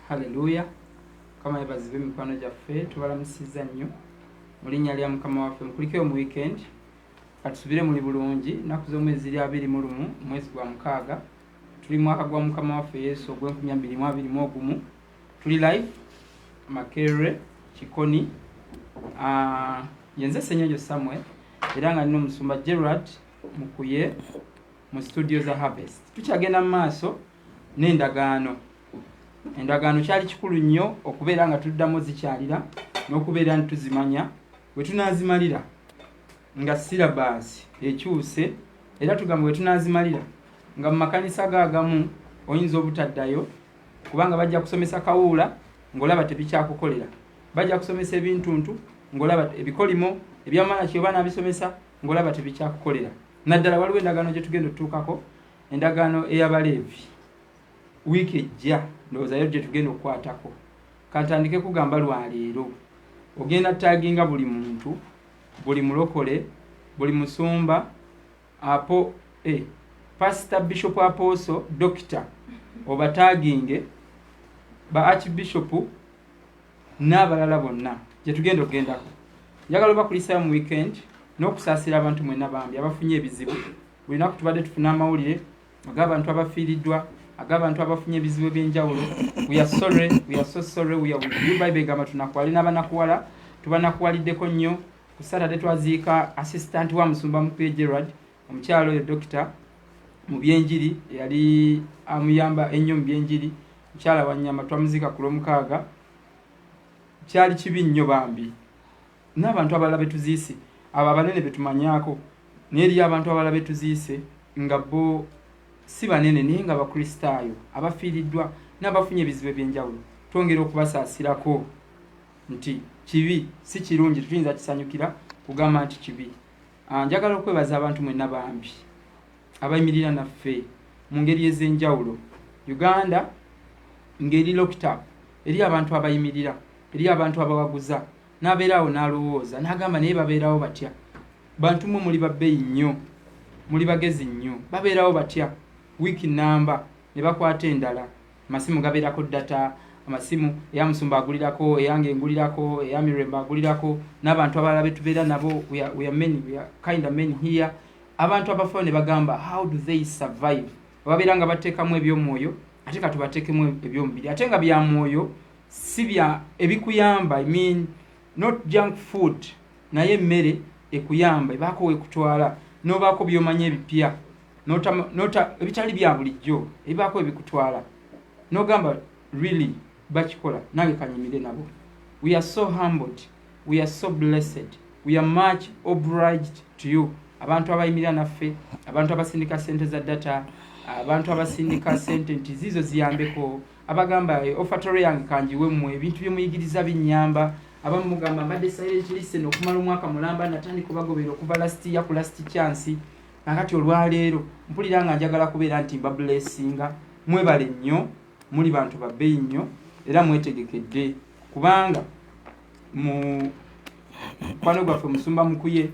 Haleluya. Kama ebazibe mikwano gyaffe tubalamusiza nnyo mu linnya lya Mukama waffe mukulikeyo mu weekend katusubire muli bulungi naku z'omwezi 21 mwezi gwa mukaaga tuli mwaka gwa Mukama waffe Yesu ogw'2021 tuli live Makerere Kikoni yenze Senyojo Samuel era nga nino Musumba Gerard mukuye mu studio za Harvest tukyagenda mu maaso n'endagaano. Endagaano kyali kikulu nnyo okubeera nga tuddamu zikyalira n'okubeera ntuzimanya bwe tunaazimalira nga syllabus ekyuse era tugamba bwe tunaazimalira nga mu makanisa gaagamu oyinza obutaddayo kubanga bajja kusomesa kawuula ng'olaba tebikyakukolera, bajja kusomesa ebintuntu ng'olaba ebikolimo ebyamala kyoba n'abisomesa ng'olaba tebikyakukolera. Naddala waliwo endagaano gye tugenda otutuukako, endagaano ey'Abaleevi wiiki ejja ndowoozayo gye tugenda okukwatako. Kantandike kugamba lwaleero ogenda taginga buli muntu, buli mulokole, buli musumba, pastor, bishop, apostle, doctor obataginge ba archbishop n'abalala bonna gye tugenda okugendako. Njagala obakulisayo mu weekend n'okusaasira abantu mwenna bambi abafunye ebizibu. Buli naku tubadde tufuna amawulire ag'abantu abafiiriddwa, ag'abantu abafunye ebizibu by'enjawulo. We are sorry, we are so sorry, we are with you. Bible egamba tunakwali n'abanakuwala, tubanakuwaliddeko nnyo. Ku Saturday twaziika assistant wa Musumba Mukuye Gerard, omukyalo oyo doctor mu byenjiri, yali amuyamba ennyo mu byenjiri, mukyala wa nnyama twamuziika ku Lwomukaaga. Kyali kibi nnyo bambi. N'abantu abalala betuziise, abo abanene betumanyaako, naye eriyo abantu abalala betuziise nga bo si banene naye nga bakristaayo abafiiriddwa n'abafunye ebizibu eby'enjawulo. Twongera okubasaasirako nti kibi si kirungi, tuyinza kisanyukira kugamba nti kibi. Njagala okwebaza abantu mwenna bambi abayimirira naffe mu ngeri ez'enjawulo. Uganda ngeri locked up, eri abantu abayimirira, eri abantu abawaguza, n'abeerawo n'alowooza n'agamba naye babeerawo batya. Bantu mwe muli babbeeyi nnyo, muli bagezi nnyo, babeerawo batya. Wiki namba ne bakwata endala, amasimu gabeerako data, amasimu eya Musumba agulirako, eyange ngulirako, eya Mirembe agulirako, n'abantu abalala betubeera nabo. We are many, we are kind of many here. Abantu abafayo ne bagamba how do they survive? Babeera nga bateekamu eby'omwoyo ate ka tubateekemu eby'omubiri, ate nga bya mwoyo si bya ebikuyamba. I mean not junk food, naye emmere ekuyamba ebaako wekutwala n'obaako by'omanya ebipya, nota ebitali bya bulijjo ebibaako ebikutwala n'ogamba really bakikola nange kanyimire nabo. We are so humbled, we are so blessed, we are much obliged to you. Abantu abayimirira naffe, abantu abasindika sente za data, abantu abasindika sente nti zizo ziyambeko, abagamba ofatore yange kanjiwe mmwe ebintu byemuyigiriza binyamba, abamu mugamba mbadde silent listen okumala omwaka mulamba natandika kubagobera okuva last year ku last chance. Nakati olwaleero mpulira nga njagala kubeera nti mbablessinga. Mwebale nnyo, muli bantu babbeeyi nnyo era mwetegekedde kubanga mu kwano gwaffe Musumba Mukuye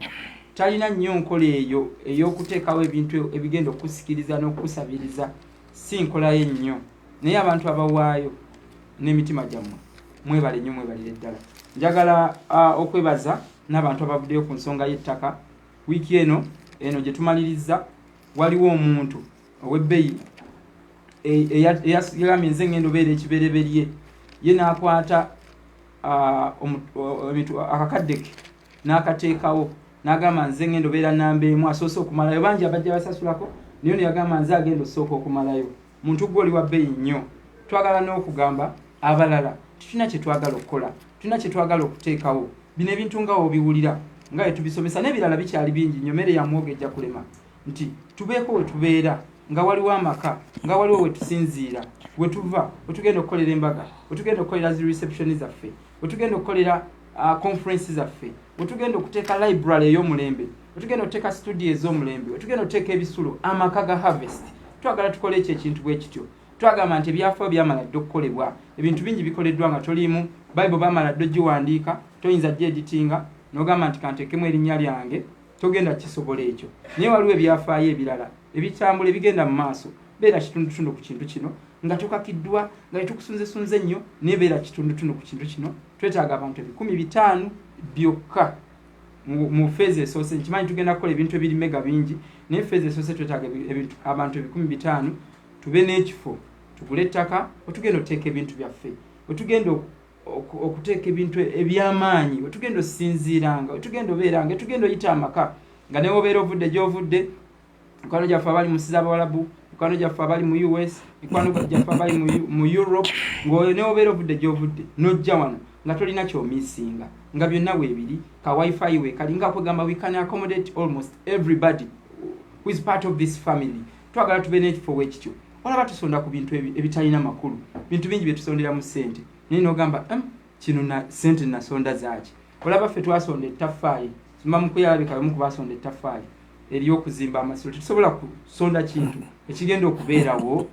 talina nnyo nkola eyo ey'okuteekawo ebintu ebigenda okusikiriza n'okusabiriza, si nkola ye nnyo. Naye abantu abawaayo n'emitima gyammwe mwebale nnyo, mwebalire ddala. Njagala okwebaza n'abantu abavuddeyo ku nsonga y'ettaka. Wiiki eno gye tumaliriza waliwo omuntu ow'ebbeeyi eyagambye nze ngenda obeera ekibereberye, ye n'akwata akakadde ke n'akateekawo n'agamba nze ngenda obeera namba emu, asoose okumalayo. Bangi abajja basasulako naye ono yagamba nze agenda osooka okumalayo. Muntu gwe oli wa bbeeyi nnyo. Twagala n'okugamba abalala tulina kye twagala okukola, tulina kye twagala okuteekawo. Bino ebintu nga obiwulira nga tubisomesa n'ebirala bikyali bingi nnyo, mmere ya mwogo ejja kulema nti tubeeko we tubeera, nga waliwo amaka, nga waliwo we tusinziira, we tuva, we tugenda okukolera embaga, we tugenda okukolera zi reception zaffe, we tugenda okukolera conference zaffe, we tugenda okuteeka library ey'omulembe, we tugenda okuteeka studio ez'omulembe, we tugenda okuteeka ebisulo, amaka ga Harvest. Twagala tukole ekyo ekintu bwe kityo. Twagamba nti ebyafaayo byamala dde okukolebwa, ebintu bingi bikoleddwa nga toliimu. Bible bamala dde ogiwandiika, toyinza gye editinga n'ogamba nti kanteekemu erinnya lyange, togenda kisobola ekyo. Naye waliwo ebyafaayo ebirala ebitambula ebigenda mu maaso. Beera kitundutundu ku kintu kino nga tukakiddwa nga tukusunze nnyo nebeera kitundu ku kintu kino twetaaga abantu 15,000 byokka mu phase esoose. Nkimanyi tugenda kukola ebintu ebiri mega bingi naye phase esoose twetaaga abantu 15,000 tube n'ekifo tugule ettaka otugenda oteeka ebintu byaffe otugenda okuteeka ebintu ebyamaanyi otugenda osinziiranga otugenda obeeranga otugenda oyita amaka nga newe obeera ovudde gy'ovudde mikwano gyaffe abali mu nsi z'Abawalabu mikwano gyaffe abali mu US mikwano gyaffe abali mu Europe ng'oyo newe obeera ovudde gy'ovudde n'ojja wano nga tolina kyomiisinga nga byonna weebiri ka wifi we kalinga kwegamba we can accommodate almost everybody who is part of this family. Twagala tube n'ekifo wekityo olaba tusonda ku bintu ebitalina makulu bintu bingi bye tusondera mu ssente naye n'ogamba kino na ssente nasonda zaaki. Olaba ffe twasonda ettaffaali simba mu kuyalabika bemu kubasonda ettaffaali ery'okuzimba amasiro tetusobola kusonda kintu ekigenda okubeerawo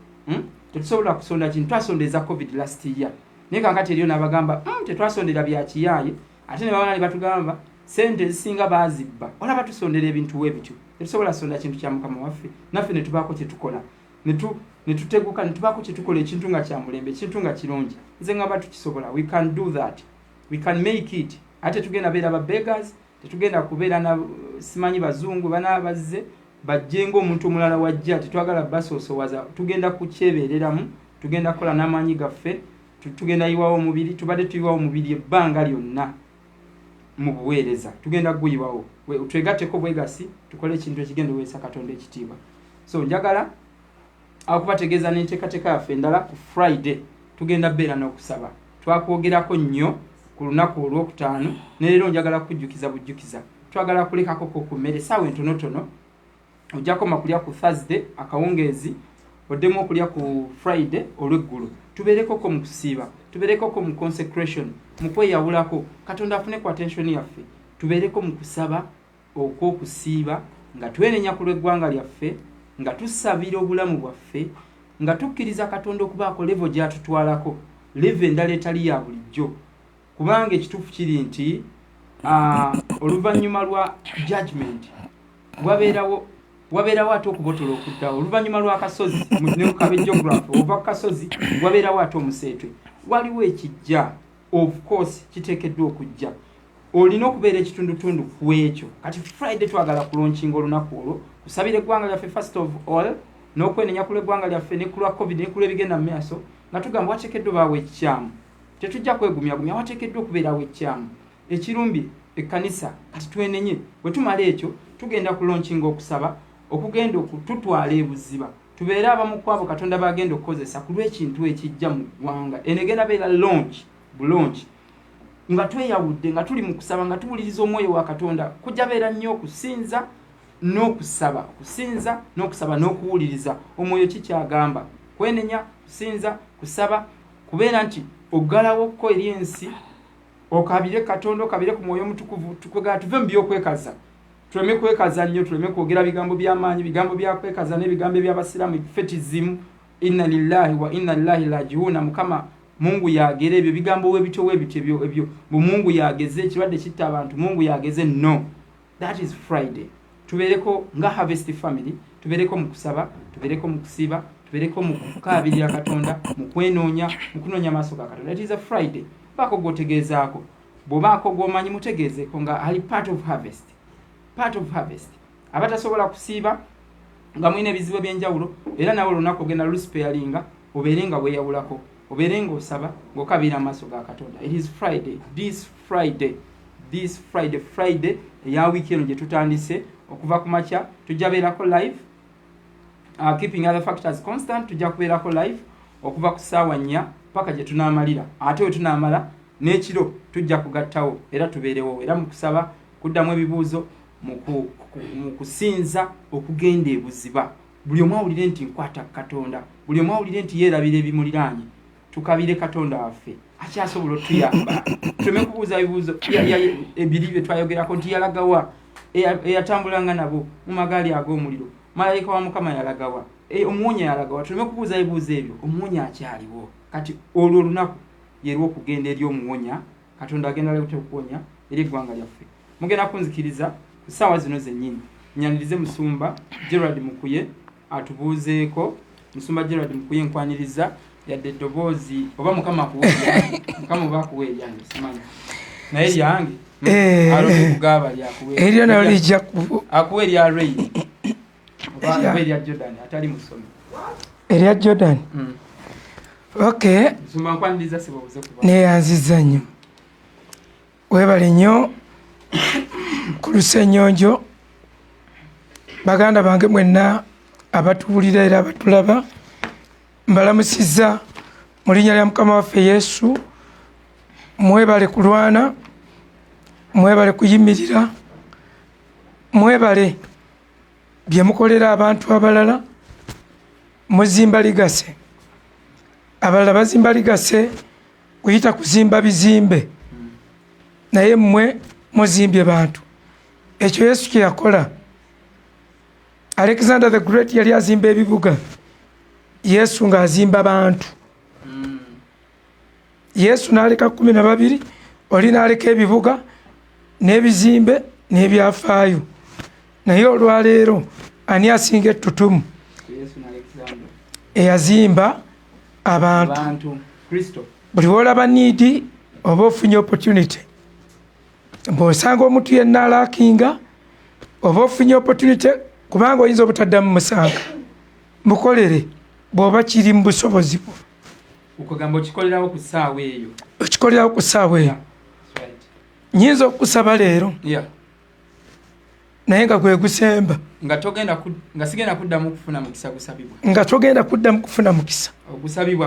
tetusobola kusonda kintu twasondeza covid last year naye kankati eriyo n'abagamba tetwasondera bya kiyaaye ate ne babana ne batugamba ssente ezisinga baazibba. Olaba tusondera ebintu webityo tetusobola sonda kintu kya Mukama waffe naffe ne tubaako kye tukola ne tuteguka ne tubaako kye tukola ekintu nga kya mulembe ekintu nga kirungi. Nze ngamba tukisobola, we can do that, we can make it. Ate tugenda beera ba beggars tetugenda kubeera na simanyi bazungu banabazze bajjenga omuntu omulala wajja tetwagala basoosowaza tugenda kukyebeereramu tugenda kukola n'amaanyi gaffe tugenda yiwawo omubiri tubadde tuyiwawo omubiri ebbanga lyonna mu buweereza tugenda guyiwawo twegatteko bwegasi tukole ekintu ekigenda oweesa Katonda ekitiibwa. So njagala akubategeeza n'enteekateeka yaffe endala ku Friday tugenda beera n'okusaba twakwogerako nnyo ku lunaku olwokutaano ne leero njagala kujjukiza bujjukiza twagala kulekako ku mmere saawa entonotono ojjako makulya ku Thursday akawungeezi oddemu okulya ku Friday olw'eggulu tubeerekoko mu kusiiba tubeerekoko mu consecration mu kweyawulako Katonda afune ku attention yaffe tubeereko mu kusaba okw'okusiiba nga twenenya ku lw'eggwanga lyaffe nga tusabira obulamu bwaffe nga tukkiriza Katonda okubaako levo gy'atutwalako levo endala etali ya bulijjo kubanga ekituufu kiri nti oluvannyuma lwa judgment wabeerawo ate okubotola okuddawo oluvannyuma lw'akasozi nekukabe geography ova ku kasozi wabeerawo ate omuseetwe waliwo ekijja of course kiteekeddwa okujja olina okubeera ekitundutundu ku ekyo. Kati Friday twagala kulonkinga olunaku olwo kusabira eggwanga lyaffe first of all n'okwenenya ku lw'eggwanga lyaffe ne ku lwa covid ne ku lw'ebigenda mu maaso nga tugamba wateekeddwa baawo ekikyamu tetujja kwegumyagumya wateekeddwa okubeerawo ekikyamu ekirumbi ekkanisa kati twenenye bwe tumala ekyo tugenda kulonkinga okusaba okugenda okututwala ebuziba tubeere abamu ku abo Katonda bagenda okukozesa ku lw'ekintu ekijja mu ggwanga enegenda beera bulungi nga tweyawudde nga tuli mu kusaba nga tuwuliriza omwoyo wa Katonda kujja beera nnyo okusinza n'okusaba n'okuwuliriza omwoyo kikyagamba kwenenya kusinza kusaba kubeera nti oggalawo ko eri ensi okabire Katonda okabire ku mwoyo omutukuvu tukwegala tuve mu byokwekaza tuleme kwekaza nnyo tuleme kwogera bigambo by'amaanyi bigambo bya kwekaza n'ebigambo eby'abasiraamu fetizimu inna lillahi wa inna ilaihi raji'un Mukama Mungu yagere ebyo bigambo webito ebyo Mungu yageze ekirwadde kitta abantu Mungu yageze no. That is Friday. Tubeereko nga Harvest Family tubeereko mu kusaba tubeereko mu kusiiba tubeereko mu kukaabirira Katonda mu kwenoonya mu kunoonya maaso ga Katonda. That is a Friday. Baako gwotegeezaako bw'obaako gw'omanyi mutegeezeeko nga ali part of harvest abatasobola kusiiba nga mulina ebizibu ebyenjawulo era nawe olunaku ogenda luspealinga obeere nga weeyawulako obeere ng'osaba ng'okabira amaaso ga Katonda. It is Friday. This Friday eya wiiki eno gye tutandise okuva ku makya tujja beerako live keeping other factors constant tujja kubeerako live okuva ku ssaawa 4 paka gye tunaamalira ate we tunaamala n'ekiro tujja kugattawo era tubeerewo era mu kusaba kuddamu ebibuuzo mu kusinza okugenda ebuziba buli omu awulire nti nkwata Katonda buli omu awulire nti yeerabira ebimuliraanye tukabire Katonda waffe akyasobola otuyamba tuleme kubuuza bibuuzo ebiri bye twayogerako nti yalagawa eyatambulanga nabo mu magaali ag'omuliro malayika wa Mukama yalagawa omuwonya yalagawa tuleme kubuuza ebibuuzo ebyo omuwonya akyaliwo kati olwo olunaku yerwo okugenda eri omuwonya Katonda agenda leute okuwonya eri eggwanga lyaffe. Mugenda kunzikiriza ku ssaawa zino zennyini nyanirize Musumba Gerald Mukuye atubuuzeeko Musumba Gerald mukuyinkwanyiriza yadde eddoboozi oba mukama akuweeryange mukama oba akuweeryange simanyi naye lyange alonde kugaba lyakuweerya eryo nayo lijja akuweerya Ray oba erya Jordan atali musomi erya Jordan okay musumba nkwaniriza sibabuze kuba neyanziza nnyo webale nnyo ku Lusennyonjo baganda bange mwenna abatuwulira era abatulaba mbalamusizza mu linnya lya Mukama waffe Yesu. Mwebale kulwana, mwebale kuyimirira, mwebale bye mukolera abantu abalala, muzimba ligase. Abalala bazimba ligase kuyita kuzimba bizimbe, naye mmwe muzimbye bantu. Ekyo Yesu kye yakola. Alexander the Great yali azimba ebibuga, Yesu ng'azimba bantu. Yesu n'aleka 12, oli n'aleka ebibuga n'ebizimbe n'ebyafaayo. Naye olwaleero ani asinga ettutumu? Eyazimba abantu. Buli wolaba niidi oba ofunye opportunity, bw'osanga omuntu yenna alaakinga oba ofunye opportunity, kubanga oyinza obutaddamu musanga, mukolere bw'oba kiri mu busobozi bwo. Okugamba okikolerawo ku ssaawa eyo. Okikolerawo ku ssaawa eyo. Nyinza okusaba leero naye nga gwe gusemba nga sigenda kuddamu kufuna mukisa gusabibwa, nga togenda kuddamu kufuna mukisa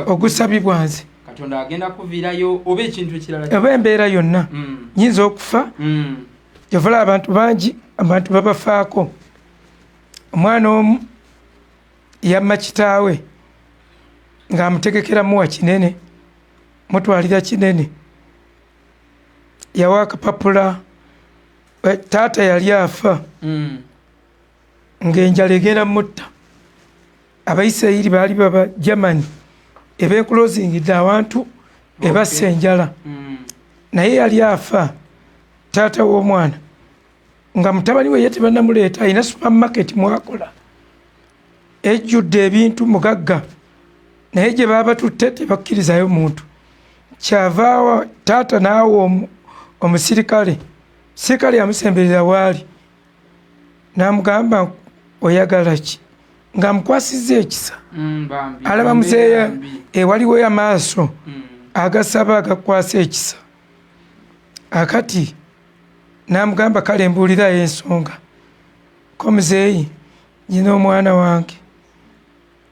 ogusabibwa nze Katonda agenda kuviirayo oba ekintu ekirala oba embeera yonna. Nyinza okufa. Yovala abantu bangi abantu babafaako. Omwana omu yamma kitaawe ng'amutegekera muwa kinene, mutwalira kinene, yawa akapapula, taata yali afa ng'enjala egenda mutta. Abayisirayiri baali baba Germany ebeekulozingidde abantu ebassa enjala, naye yali afa taata w'omwana nga mutabani we ye tebannamuleeta, alina supermarket mwakola ejjudde ebintu mugagga, naye gye baba tutte tebakkirizayo muntu. Kyavaawa taata n'awa omusirikale, sirikale yamusemberera waali n'amugamba oyagala ki, ng'amukwasizza ekisa. Alaba muzeeya ewaliwo amaaso agasaba agakwasa ekisa. Akati n'amugamba kale mbuulirayo ensonga, ko muzeeyi nyina omwana wange,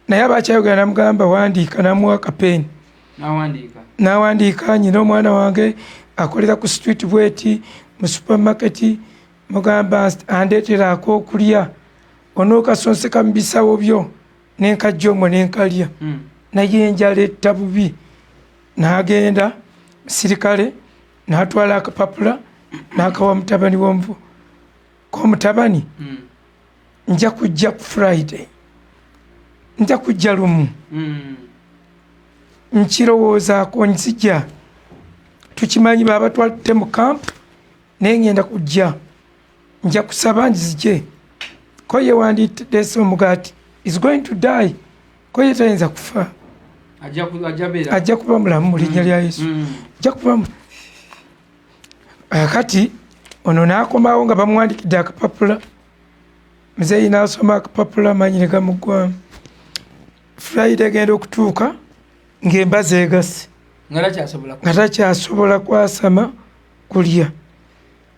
naye abakyayogera n'amugamba wandiika, n'amuwa akapeeni n'awandiika nyina omwana wange akolera ku street bweti mu supermarket, mugamba andeetera ak'okulya onookasonseka mu bisawo byo n'enkajja omwo n'enkalya. Naye enjala etta bubi, n'agenda musirikale n'atwala akapapula n'akawa mutabani w'omuvu, ko mutabani nja kujja ku Friday, nja kujja lumu, nkirowoozaako nzija, tukimanyi baba twalute mu kampu naye ngenda kujja, nja kusaba nzije. Ko ye wandiitedde omugaati is going to die, ko ye tayinza kufa, ajja kuba mulamu mu linnya lya Yesu, ajja kuba akati ono n'akomawo nga bamuwandikidde akapapula. Muzeeyi n'asoma akapapula, manyi ne gamuggwamu. Friday egenda okutuuka ng'emba zeegase, nga takyasobola kwasama kulya.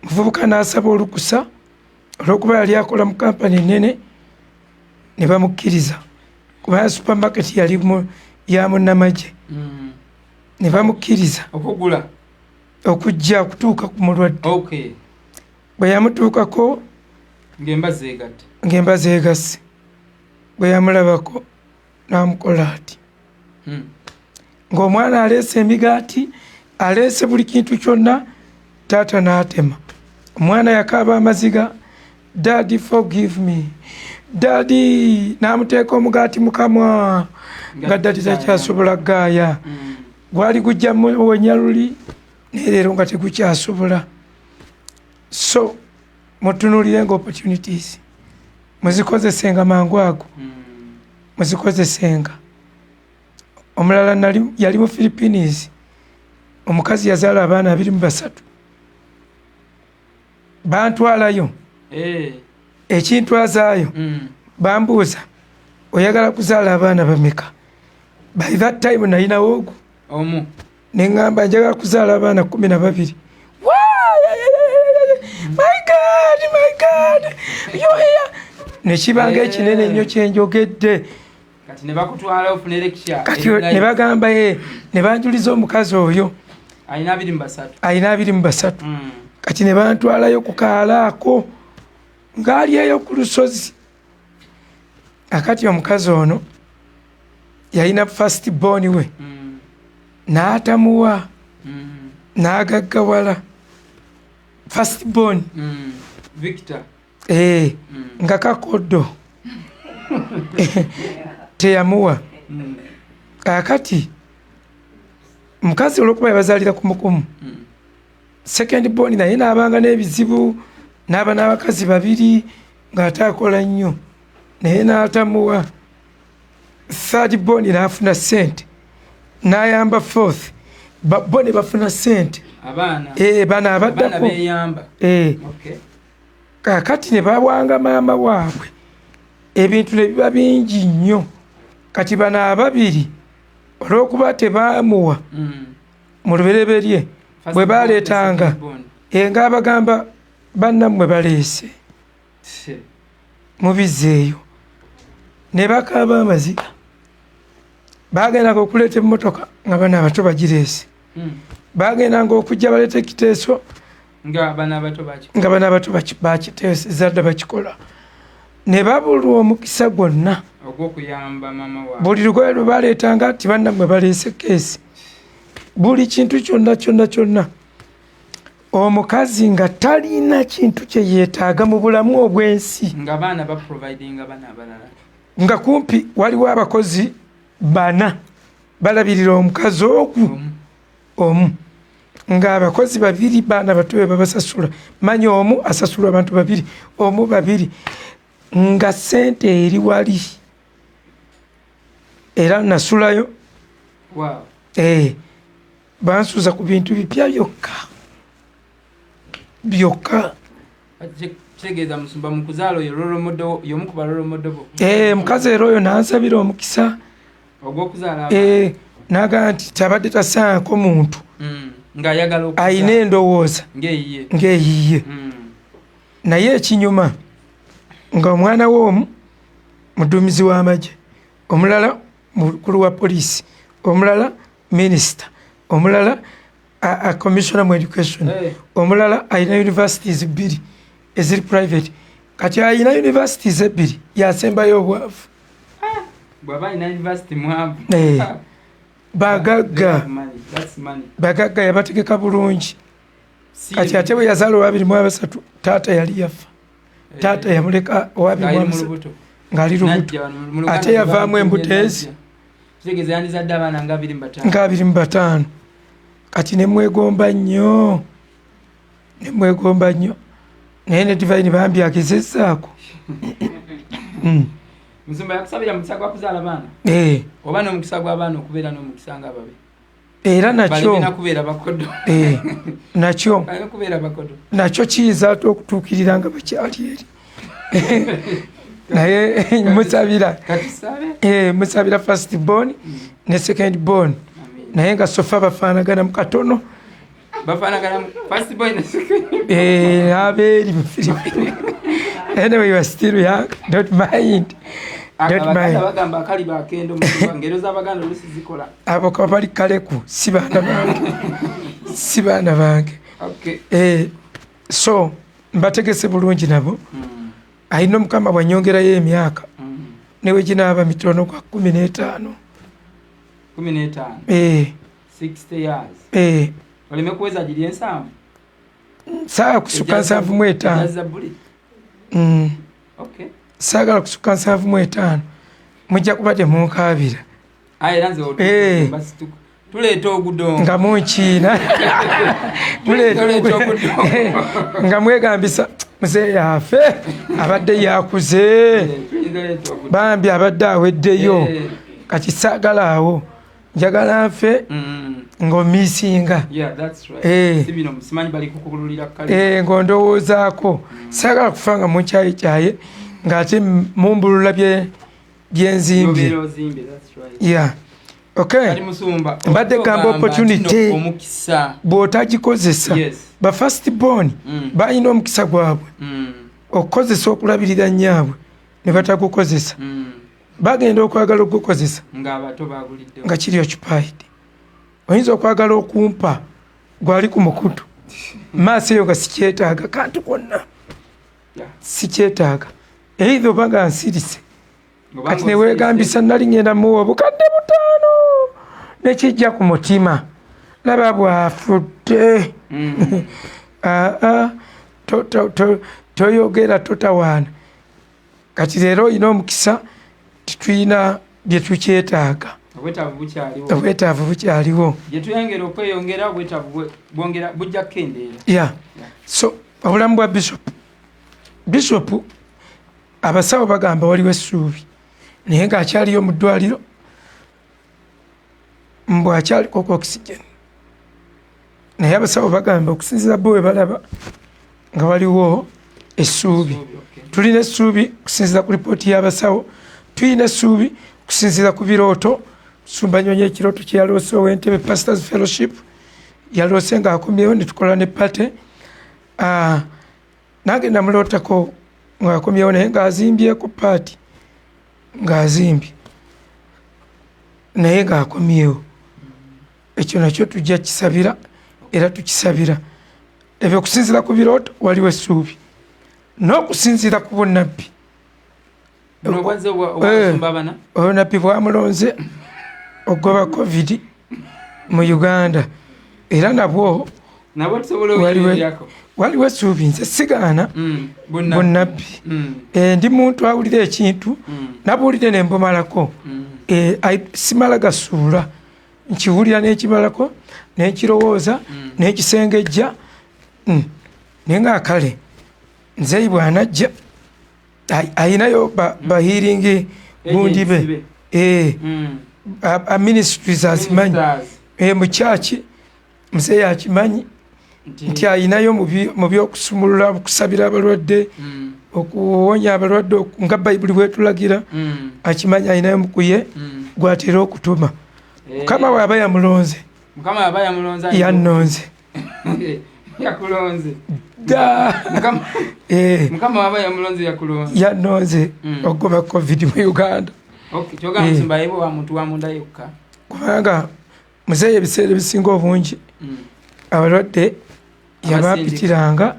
Muvubuka n'asaba olukusa olw'okuba yali akola mu kampani ennene, ne bamukkiriza kubanga supermarket yali ya munnamagye, ne bamukkiriza okujja okutuuka ku mulwadde. Bwe yamutuukako ng'emba zeegasse, bwe yamulabako n'amukola ati, ng'omwana aleese emigaati, aleese buli kintu kyonna, taata n'atema. Omwana yakaaba amaziga, Daddy forgive me, Daddy, n'amuteeka omugaati mu kamwa nga Daddy takyasobola gaaya. Gwali gujja muwonya luli naye leero nga tegukyasobola. So mutunuulirenga opportunities, muzikozesenga mangu ago. muzikozesenga. Omulala yali mu Philippines, omukazi yazaala abaana 23. Bantwalayo ekintu azaayo bambuuza oyagala kuzaala abaana bameka? By that time nalinawo ogwo omu neŋŋamba njagala kuzaala abaana 12. My God you're here. Nekibanga ekinene ennyo kyenjogedde. Kati ne bakutwala ofune lecture. Kati ne bagamba ne banjuliza omukazi oyo alina 23. Alina 23. Kati ne bantwalayo ku kaalaako ng'ali eyo ku lusozi. Akati omukazi ono yalina first born we n'atamuwa n'agaggawala first born Victor nga kakoddo teyamuwa. Akati mukazi olwokuba yabazaalira kumukumu second born naye n'abanga n'ebizibu n'aba n'abakazi 2 ng'ate akola nnyo naye n'atamuwa. Third born n'afuna sente n'ayamba fourth bo ne bafuna sente baana abaddako. Kakati ne bawanga maama waabwe ebintu ne biba bingi nnyo. Kati bano ababiri olw'okuba tebaamuwa mu lubereberye bwe baaleetanga ng'abagamba bannammwe baleese mubizeeyo ne bakaaba amaziga. Bagendanga okuleeta emmotoka nga bana abato bagireese. Bagendanga okujja baleeta ekiteeso nga bana abato bakiteese zadda bakikola. Ne babulwa omukisa gwonna ogw'okuyamba maama waabwe. Buli lugoye lwe baleetanga ati bannammwe baleese keesi. Buli kintu kyonna omukazi nga talina kintu kye yeetaaga mu bulamu obw'ensi. Nga baana baprovidinga bana abalala. Nga kumpi waliwo abakozi 4 balabirira omukazi ogwo omu. Nga abakozi 2 baana bato be babasasula. Manyi omu asasula abantu 2, omu 2. Nga sente eri wali. Era nasulayo. Wow. Bansuuza ku bintu bipya byokka. Kitegeeza musumba mu kuzaala y'omu ku balolo modobo. Mukazi era oyo n'ansabira omukisa ogw'okuzaala n'agamba nti tabadde tasaako muntu ng'ayagala okuzaala ayina endowooza ng'eyiye. Naye ekinyuma nga omwana w'omu muduumizi w'amagye, omulala mukulu wa poliisi, omulala minisita, omulala commissioner mu education, omulala ayina universities 2 eziri private. Kati ayina universities 2 yasembayo obwavu. Bw'aba ayina university mwavu. Bagagga yabategeka bulungi. Kati ate bwe yazaala 23 taata yali yafa. Taata yamuleka 23 ng'ali lubuto. Ate yavaamu embuteezi kitegeeza yandizadde abaana nga 25. Kati ne mwegomba nnyo naye ne Divine bambi agezezzaako. Musumba yakusabira mukisa gwa kuzaala baana oba n'omukisa gw'abaana okubeera n'omukisa nga babe. Era nakyo kubeera bakodo. Nakyo kiyinza ate okutuukirira nga bakyali eri. Naye musabira first born ne second born. Naye nga sofa bafaanagana mu katono. First born ne second born. Abeeri mu Philippines. Anyway, you are still young. Don't mind. Bagamba akali bakendo mu ngero z'Abaganda olusi zikola. Abo kabali kaleku si baana bange. Okay. So mbategese bulungi nabo. Ayina Mukama bwanyongerayo emyaka. Newe ginaaba mitono kwa 15. 60 years. Oleme kuweza jili ensamu? Saa kusuka 75. Okay. Saagala kusuka 75. Mujja kuba temunkaabira. Lanze basi tuleeta ogudongo. Nga munkiina. Tuleeta ogudongo. Nga mwegambisa muzeeyi yafe abadde yakuze bambi abadde aweddeyo kati saagala awo njagala nfe ng'omiisinga ng'ondowoozaako saagala kufa nga munkyayikyaye ng'ate mumbulula byenzimbye mbadde gamba opportunity bw'otagikozesa ba first born balina omukisa gwabwe okukozesa okulabirira nnyaabwe ne batagukozesa bagenda okwagala okugukozesa nga kiri occupied. Oyinza okwagala okumpa gwali ku mukutu maaso eyo nga sikyetaaga kantu konna sikyetaaga eitha oba nga nsirise kati neweegambisa nali ngenda muwa obukadde 5 nekijja ku mutima laba bwafudde toyogera totawaana kati leero olina omukisa tetulina bye tukyetaaga obwetaavu bukyaliwo so obulamu bwa bishopu abasawo bagamba waliwo essuubi naye ng'akyaliyo mu ddwaliro mbw akyaliko ku oxygen naye abasawo bagamba okusinziira bo we balaba nga waliwo essuubi. Tulina essuubi kusinziira ku lipooti y'abasawo, tulina essuubi kusinziira ku birooto. Sumbanyonyi ekirooto kye yaloose ow'Entebbe Pastors Fellowship yaloose ng'akomyewo ne tukola ne pate. Nange namulootako ng'akomyewo naye ng'azimbyeko paati ng'azimbye naye ng'akomyewo. Ekyo nakyo tujja kisabira era tukisabira. Ebyo okusinziira ku birooto waliwo essuubi n'okusinziira ku bunnabbi. Obunabbi bwamulonze ogoba covid mu Uganda era nabwo waliwo essuubi. Nze sigaana bunnabbi. Ndi muntu awulira ekintu nabuwulire ne mbumalako. Simala gasuula nkiwulira n'ekimalako n'ekirowooza n'ekisengejja naye ng'akale nzeyi bw'anajja ayinayo bahiringi gundi be ministries azimanyi mu kyaki muzeeyi akimanyi nti ayinayo mu by'okusumulula okusabira abalwadde okuwonya abalwadde nga bayibuli bwetulagira akimanyi ayinayo mukuye gwatera okutuma. Mukama bw'aba yamulonze yannonze yannonze okugoba covid mu Uganda. Kubanga muzeeyi ebiseera ebisinga obungi abalwadde yabapitiranga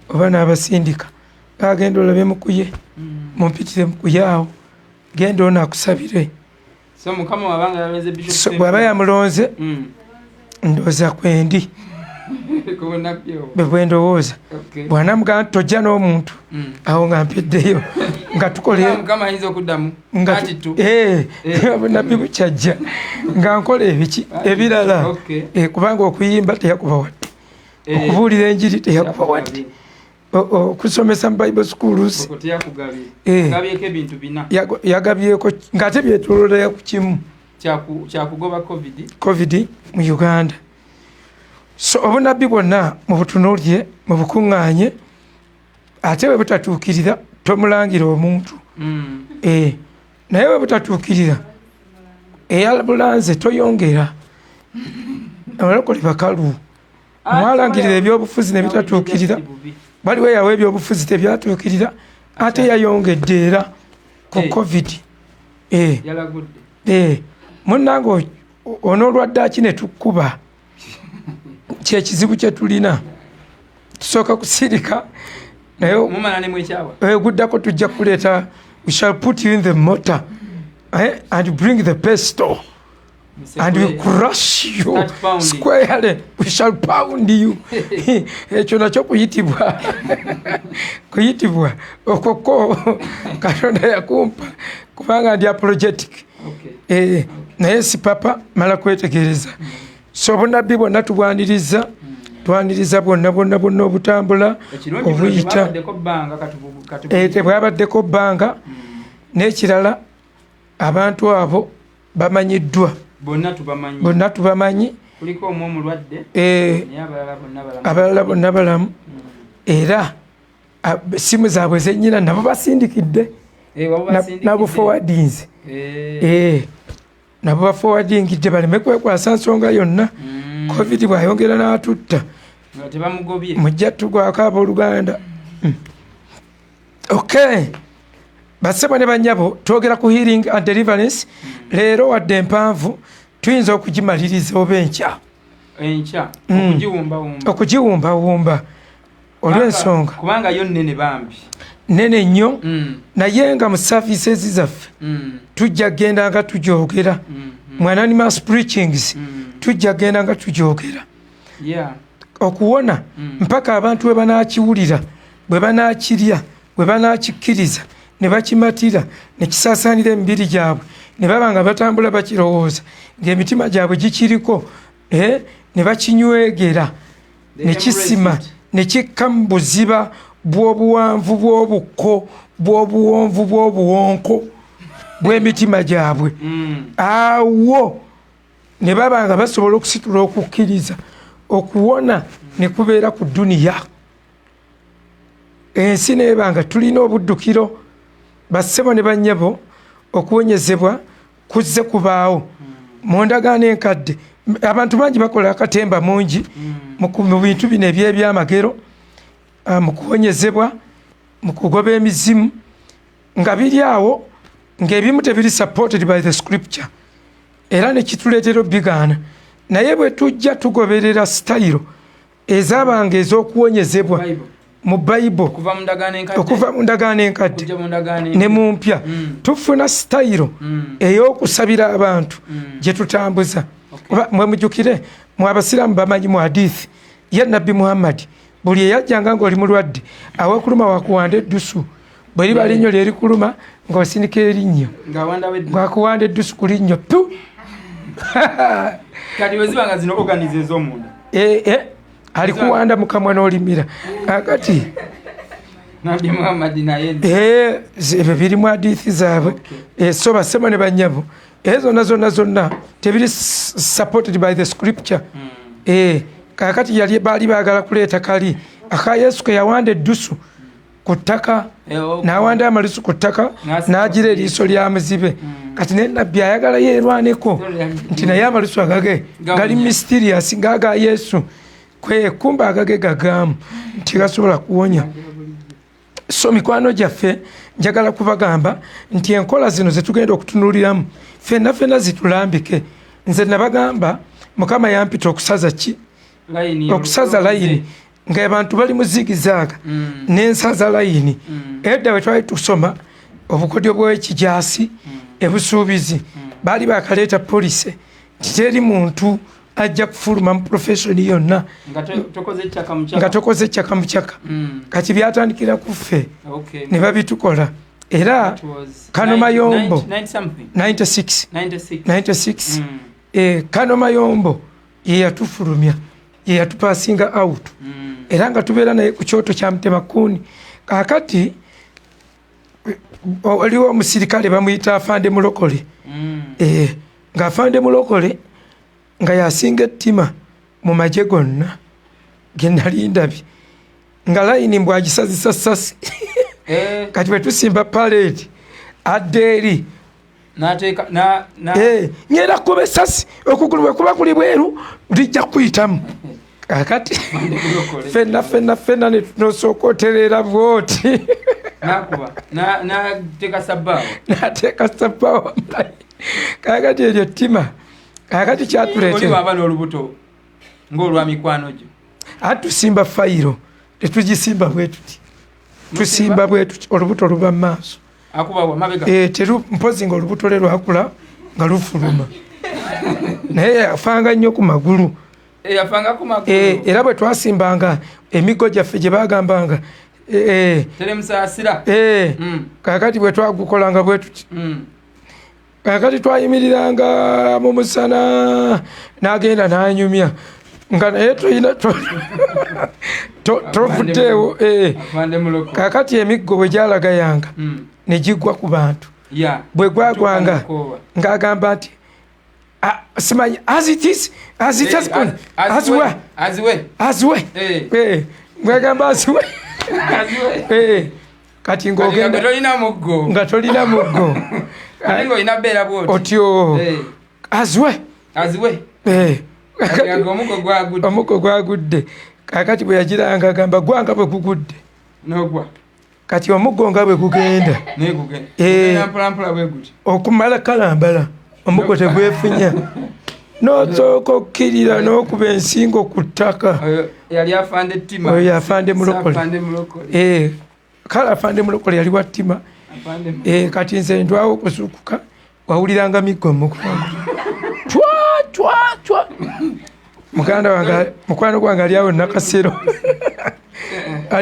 oba n'abasindika agenda olabe mukuye mumpitire mukuye awo genda ono akusabire. Bw'aba yamulonze ndowooza kwendi bwe ndowooza bw'anamugamba nti tojja n'omuntu awo nga mpiddeyo nga tukolebunabbi bukyajja nga nkola ebiki ebirala kubanga okuyimba teyakuba wadde, okubuulira enjiri teyakuba wadde, okusomesa mu Bible schools yagabyeko ng'ate byetololera ku kimu kyakugoba covid mu Uganda. So obunabbi bwonna mu butunuulye mu bukuŋŋaanye ate bwe butatuukirira tomulangira omuntu naye bwe butatuukirira eyabulanze toyongera. Abalokole bakalu mwalangirira ebyobufuzi ne bitatuukirira, baliwo yawe ebyobufuzi tebyatuukirira ate yayongedde era ku covid. Munnange onoolwadde aki ne tukkuba kyekizibu kye tulina tusooka kusirika naye guddako tujja kuleeta we shall put you in the mortar and bring the pestle and we crush you squarely, we shall pound you. Ekyo nakyo kuyitibwa okoko Katonda yakumpa kubanga ndi apologetic naye si papa mala kwetegereza. So obunabbi bwonna tubwaniriza twaniriza bwonna obutambula obuyita tebwabaddeko bbanga n'ekirala abantu abo bamanyiddwa bonna tubamanyi abalala bonna balamu era simu zaabwe zennyina nabo basindikidde nabo forwardinze nabo baforwardingidde baleme kwekwasa nsonga yonna covid bwayongera n'atutta mujja tugwako abooluganda okay basebo ne banyabo twogera ku healing and deliverance leero wadde empanvu tuyinza okugimaliriza oba enkya okugiwumbawumba olw'ensonga kubanga yo nnene bambi nene nnyo naye nga mu services zaffe tujja genda nga tugyogera mu anonymous preachings tujja genda nga tugyogera okuwona mpaka abantu bwe banaakiwulira bwe banaakirya bwe banaakikkiriza ne bakimatira ne kisaasaanira emibiri gyabwe ne baba nga batambula bakirowooza ng'emitima gyabwe gikiriko ne bakinywegera ne kisima ne kikka mu buziba bw'obuwanvu bw'obukko bw'obuwonvu bw'obuwonko bw'emitima gyabwe awo ne baba nga basobola okusitula okukkiriza okuwona ne kubeera ku duniya ensi neeba nga tulina obuddukiro bassebo ne bannyabo okuwonyezebwa kuzze kubaawo mu ndagaano enkadde abantu bangi bakola akatemba mungi mu bintu bino eby'ebyamagero mu kuwonyezebwa mu kugoba emizimu nga biri awo ng'ebimu tebiri supported by the scripture era ne kituleetera bigaana naye bwe tujja tugoberera sitayiro ezaabanga ez'okuwonyezebwa mu bayibuli okuva mu ndagaano enkadde ne mu mpya tufuna sitayiro ey'okusabira abantu gye tutambuza mwe mujjukire mu abasiraamu bamanyi mu hadithi ya nabbi muhammadi buli eyajjanga ng'oli mulwadde awakuluma wakuwanda eddusu bwe liba linnyo lyerikuluma ng'osindika erinnyo ng'akuwanda eddusu ku linnyo tu kati bwe ziba nga zino organize ez'omunda alikuwanda mukamwa n'olimira akati nabbi muhammadi naye ebyo biri mu hadithi zaabwe so basema ne bannyabo zonna tebiri supported by the scripture kakati baali baagala kuleeta kali aka yesu ke yawanda eddusu ku ttaka n'awanda amalusu ku ttaka n'agira eriiso lya muzibe kati naye nabbi ayagala yeerwaneko nti naye amalusu agage gali mysterious ngaaga yesu kumba agage gagaamu nti gasobola kuwonya so mikwano gyaffe njagala kubagamba nti enkola zino zetugenda okutunuuliramu ffenna zitulambike nze nabagamba mukama yampita okusaza okusaza layini ng'abantu bali mu zigizaaga n'ensaza layini edda bwe twali tusoma obukodyo bw'ekijaasi ebusuubizi baali bakaleeta polisi titeri muntu ajja kufuluma mu professioni yonna nga tokoze kyaka mukyaka kati byatandikira ku ffe ne babitukola era Kano Mayombo 96 Kano Mayombo ye yatufulumya ye yatupasinga out era nga tubeera naye ku kyoto kya Mutemakuni kakati oliwo omusirikale bamuyita afande mulokole nga afande mulokole nga yasinga ettima mu magye gonna ge nali ndabye nga layini mbwagisazisa sasi kati bwe tusimba parade adde eri ngenda kuba esasi okugulu bwe kuba kuli bweru lijja kuyitamu kakati ffenna ne tunosooka otereera bwoti n'ateeka sabbaawa mulayi kakati eryo ettima kakati kyatuleetera aba n'olubuto ng'olwa mikwano gyo tusimba fayiro tetugisimba bwe tuti tusimba bwe tuti olubuto luba mu maaso mpozi nga olubuto lwe lwakula nga lufuluma naye yafanga nnyo ku magulu era bwe twasimbanga emigo gyaffe gye bagambanga kakati bwe twagukolanga bwe tuti kakati twayimiriranga mu musana n'agenda n'anyumya nga naye toyina tofuteewo. Kaakati emiggo bwe gyalaga yanga ne gigwa ku bantu, bwe gwagwanga ng'agamba nti simanyi as it has gone aziwe bwagamba aziwe kati ng'ogenda nga tolina muggo otyo aziwe omuggo gwagudde. Kaakati bwe yagiranga agamba gwanga bwe gugudde kati omuggo nga bwe gugenda okumala kalambala omuggo tegwefunya n'osooka okkirira n'okuba ensingo ku ttaka. Oyo yafande mulokole. Kale afande mulokole yali wa ttima. Kati nze ntwawo okusukuka wawuliranga miggo mukwano cwa mukwano gwange ali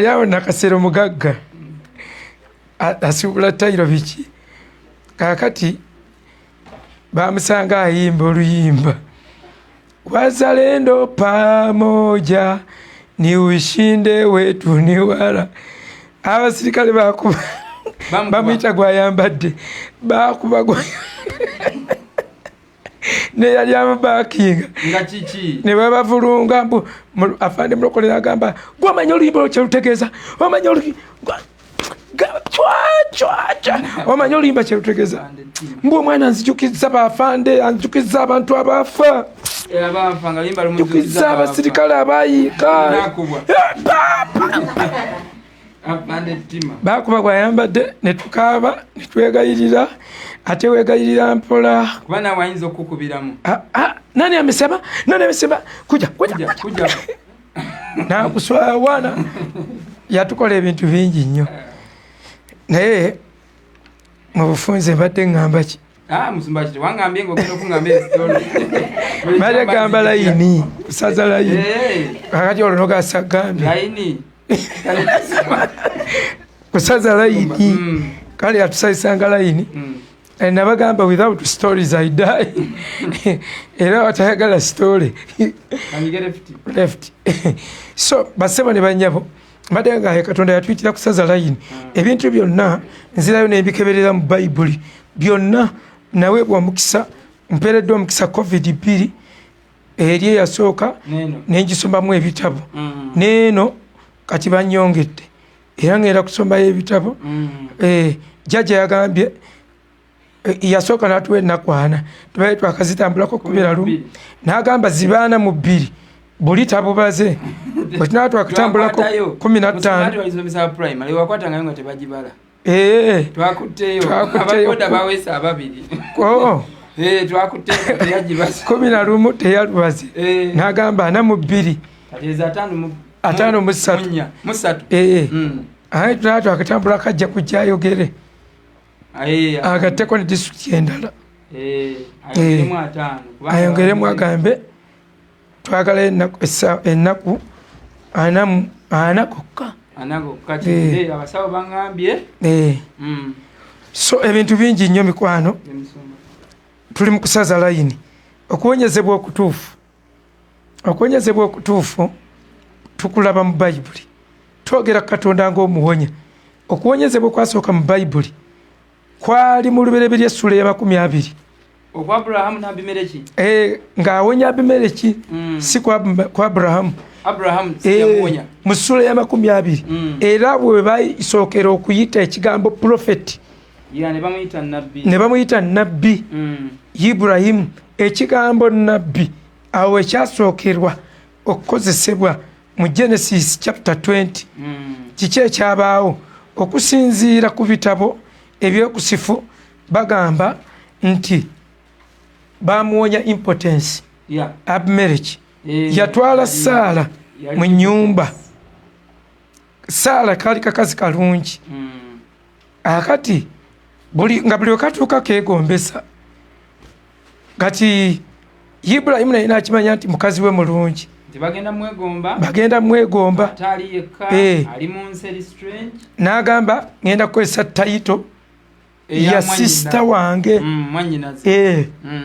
awo nakasero mugagga asibula tayiro biki. Kaakati bamusanga ayimba oluyimba wazalendo pamoja ni ushinde wetu ni wala. Abasirikale bakuba bamuyita gwayambadde bakuba ne yali amubakinga ne babavulunga mbu afande mulokole n'agamba gwamanya oluyimba kyerutegeeza omanya oluyimba omanya oluyimba kyerutegeeza mbu omwana nzijukizza bafande anzijukizza abantu abaafa nzijukizza abasirikale abayiika bakuba gwayambadde ne tukaaba ne twegayirira ate wegayirira mpola kubana wayinza okukubiramu nani amesema kuja nakuswawana yatukola ebintu bingi nnyo naye mu bufunze mbadde ngamba ki musumbakiti wangambye ng'ogenda okungambye story mbadde gamba layini kusaza layini kakati olwo nogasagambye layini kusaza layini kale yatusayisanga layini nabagamba without stories I die. Era watayagala story left. So basema ne banyabo mbadde nga Katonda yatuyitira kusaza layini ebintu byonna nzirayo nebikeberera mu Bayibuli byonna naweebwa omukisa mpeereddwa omukisa COVID-2 eri eyasooka nengisombamu ebitabo neeno kati banyongedde era ngenda kusombayo ebitabo. Jjajja yagambye yasooka n'atuwa ennaku 4 tubaye twakazitambulako 11 n'agamba zibaana mu 2 buli tabubaze bwe tunaba twakatambulako 15 11 teyalubaze n'agamba 4 mu 2 5 mu 3 tunaba twakatambulako ajja kujja ayogere agatteko ne disitulikiti endala ayongeremu agambe twagala ennaku 4 kokka. So ebintu bingi nnyo mikwano tuli mu kusaza layini. Okuwonyezebwa okutuufu tukulaba mu Bayibuli twogera Katonda ng'omuwonya. Okuwonyezebwa kwasooka mu Bayibuli kwali mu lubereberye essula ya 20 okwa Abrahamu n'Abimeleki ng'awonya Abimeleki si kwa Abrahamu yamuwonya mu ssula ya 20 era bwe bayisookera okuyita ekigambo prophet ne bamuyita nabbi Ibulayimu. Ekigambo nabbi awo ekyasookerwa okukozesebwa mu Genesis chapter 20 kiki ekyabaawo okusinziira ku bitabo ebyokusifu bagamba nti bamuwonya impotence. Abimeleki yatwala Saala mu nnyumba. Saala kali kakazi kalungi akati buli wakatuuka keegombesa. Kati Ibulayimu naye nakimanya nti mukazi we mulungi bagenda mwegomba n'agamba ngenda kukozesa tayito ya sisita wange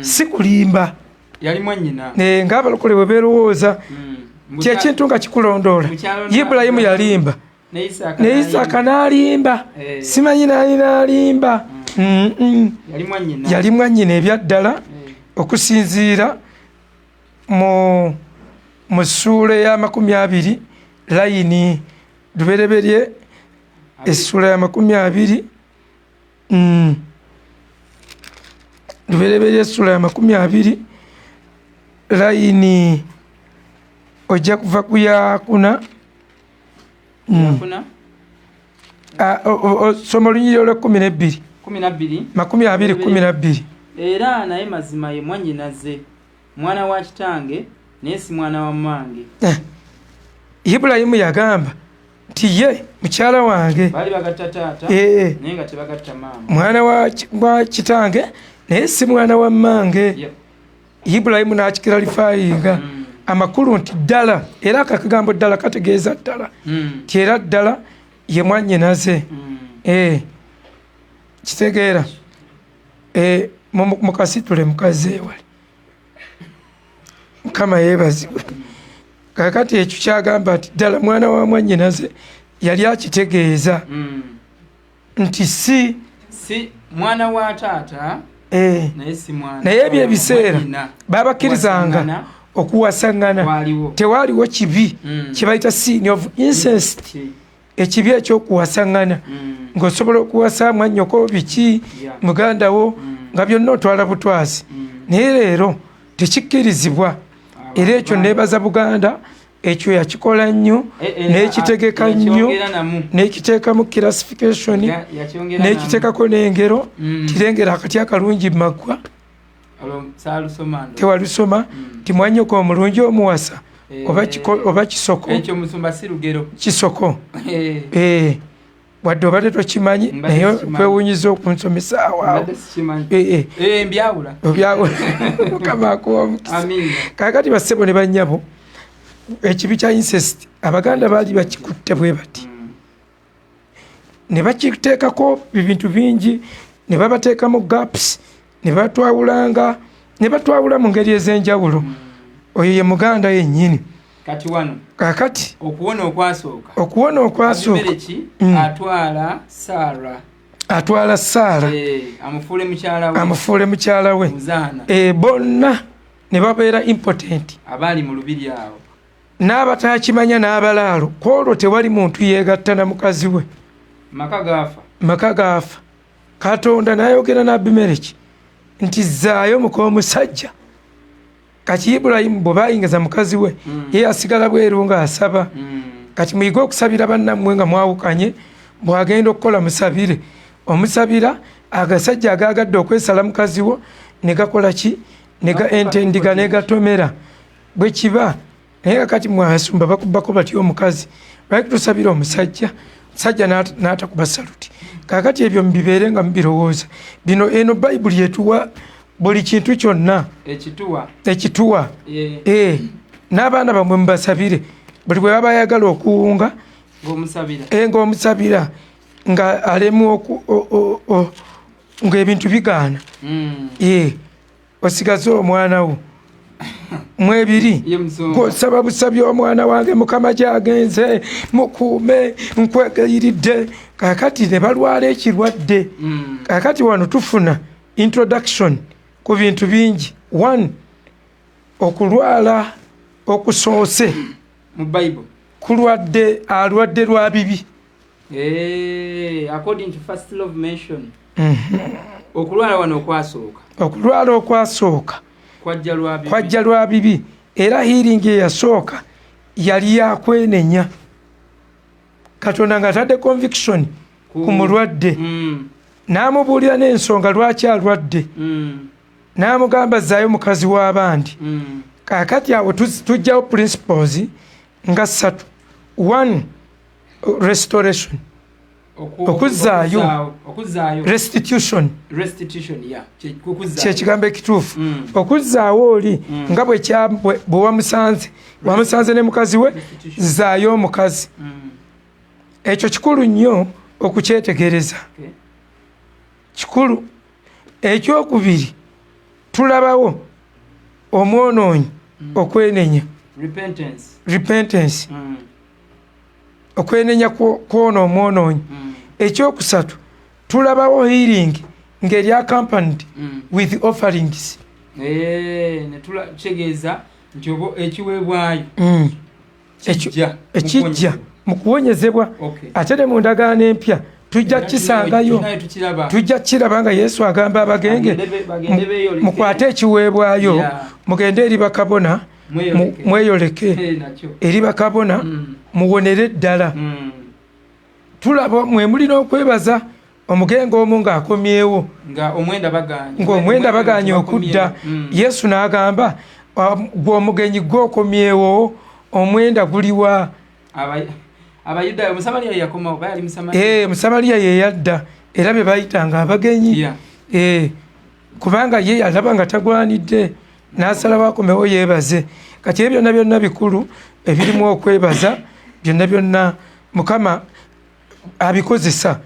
si kulimba ng'abalokole bwe beerowooza kyekintu nga kikulondoola. Ibulayimu yalimba ne Isaaka n'alimba, simanyi nani n'alimba. Yali mwannyina ebyaddala okusinziira mu ssuula ya 20 layini lubereberye essuula ya 20 lubereberye essuula ya 20 layini ojja kuva ku yakuna soma olunyiriro lwa 12 20:12. Era naye mazima ye mwannyinaze, mwana wa kitange naye si mwana wa mmange. Ibulayimu yagamba nti ye mukyala wange bali bagatta taata naye nga tebagatta maama, mwana wa kitange naye si mwana wa mmange. Ibulayimu n'akikiralifayinga amakulu nti ddala, era akagambo ddala kategeeza ddala nti era ddala ye mwannyinaze. Kitegeera mukasitule mukazi ewali Mukama yeebazibwe. Kakati ekyo kyagamba nti ddala mwana wa mwannyinaze yali akitegeeza nti si mwana wa taata naye si mwana, naye ebyo ebiseera babakkirizanga okuwasaŋŋana, tewaaliwo kibi kye bayita sin of incest, ekibi ekyokuwasaŋŋana ng'osobola okuwasa mwannyoko biki muganda wo nga byonna otwala butwazi. Naye leero tekikkirizibwa, era ekyo neebaza Buganda ekyo yakikola nnyo n'ekitegeka nnyo n'ekiteeka mu classification n'ekiteekako n'engero tirengera akati akalungi maggwa tewalusoma ti mwannyoko omulungi omuwasa oba kisoko, ekyo musumba si lugero kisoko wadde obadde tokimanyi naye kwewunyiza okunsomesa awaawo mbyawula Mukama akuwa omukisa. Kaakati bassebo ne bannyabo ekibi kya incest Abaganda baali bakikutte bwe bati ne bakiteekako ebintu bingi, ne babateekamu gaps, ne batwawula mu ngeri ez'enjawulo. Oyo ye Muganda yennyini. Kati wano kaakati okuwona okwasooka atwala Saara amufuule mukyala we, bonna ne babeera impotent, abaali mu lubiri awo n'abatakimanya n'abalaalo. Kwolwo tewali muntu yeegatta na mukazi we, maka gaafa. Katonda n'ayogera n'Abimereki nti zzaayo muka omusajja. Kati Ibulayimu bwe bayingiza mukazi we ye asigala bweru ng'asaba. Kati muyige okusabira bannammwe nga mwawukanye, bw'agenda okukola musabire, omusabira agasajja agaagadde okwesala mukazi wo ne gakola ki, ne entendiga ne gatomera bwe kiba. Naye kati mwasumba bakubbako batyo omukazi bali kutusabira omusajja n'atakuba saluti. Kaakati ebyo mubibeere nga mubirowooza. Bino eno Bayibuli etuwa buli kintu kyonna ekituwa. N'abaana bamwe mubasabire buli bwe baba ayagala okuwunga ng'omusabira nga alemu ng'ebintu bigaana, osigaze omwana wo mwebiri ng'osaba busabi omwana wange Mukama gy'agenze mukuume nkwegayiridde. Kaakati ne balwala ekirwadde. Kaakati wano tufuna introduction ku bintu bingi. 1 okulwala okusoose mu Bible alwadde lwa bibi. According to first law of mention okulwala wano okwasooka kwajja lwa bibi. Era healing eyasooka yali yakwenenya. Katonda nga atadde conviction ku mulwadde n'amubuulira n'ensonga lwaki alwadde, n'amugamba zzaayo mukazi w'abandi. Kaakati awo tujjawo principles nga 3. 1 restoration, okuzzaayo, restitution kyekigambo ekituufu. Okuzzaawo oli nga bwe wamusanze ne mukazi we, zzaayo omukazi. Ekyo kikulu nnyo okukyetegereza, kikulu. Ekyokubiri, tulabawo omwonoonyi okwenenya. repentance okwenenya kwona omwonoonyi ekyokusatu tulabawo healing ngeri accompanied with offerings netulategeeza nti obo ekiweebwayo ekijja mu kuwonyezebwa ate ne mu ndagaano empya tujja kisangayo tujja kiraba nga Yesu agamba abagenge mukwate ekiweebwayo mugende eri bakabona mweyoleke eri bakabona muwonere ddala tulaba mwe mulina okwebaza omugenge omu ng'akomyewo ng'omwenda baganye okudda Yesu n'agamba gwe omugenyi gw'okomyewo omwenda guliwa Musamaliya ye yadda era be bayitanga abagenyi kubanga ye yalaba nga tagwanidde n'asalawo akomewo yeebaze kati ebyo byonna byonna bikulu ebirimu okwebaza byonna byonna Mukama abikozesa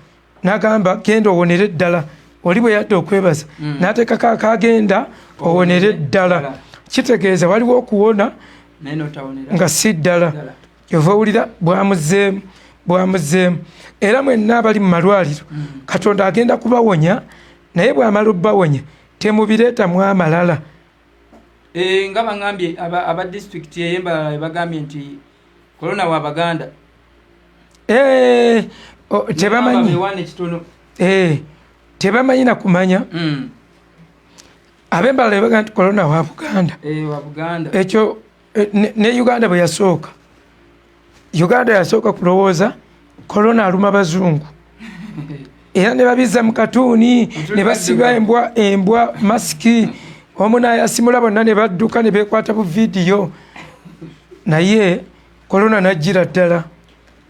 n'agamba genda owonere ddala oli bwe yadda okwebaza n'ateekako akagenda owonere ddala kitegeeza waliwo okuwona nga si ddala kyova owulira bwamuzeemu era mwenna abali mu malwaliro Katonda agenda kubawonya naye bw'amala obbawonya temubireetamu amalala nga baŋŋambye aba disitulikiti ey'Embalala bagambye nti korona wa Baganda tebamanyi nakumanya ab'Embalala bagamba nti korona wa Buganda ekyo ne Uganda bwe yasooka Uganda yasooka kulowooza korona aluma bazungu era ne babiza mu katuuni ne basiba embwa masiki omu n'ayasimula bonna ne badduka ne beekwata bu vidiyo naye korona najjira ddala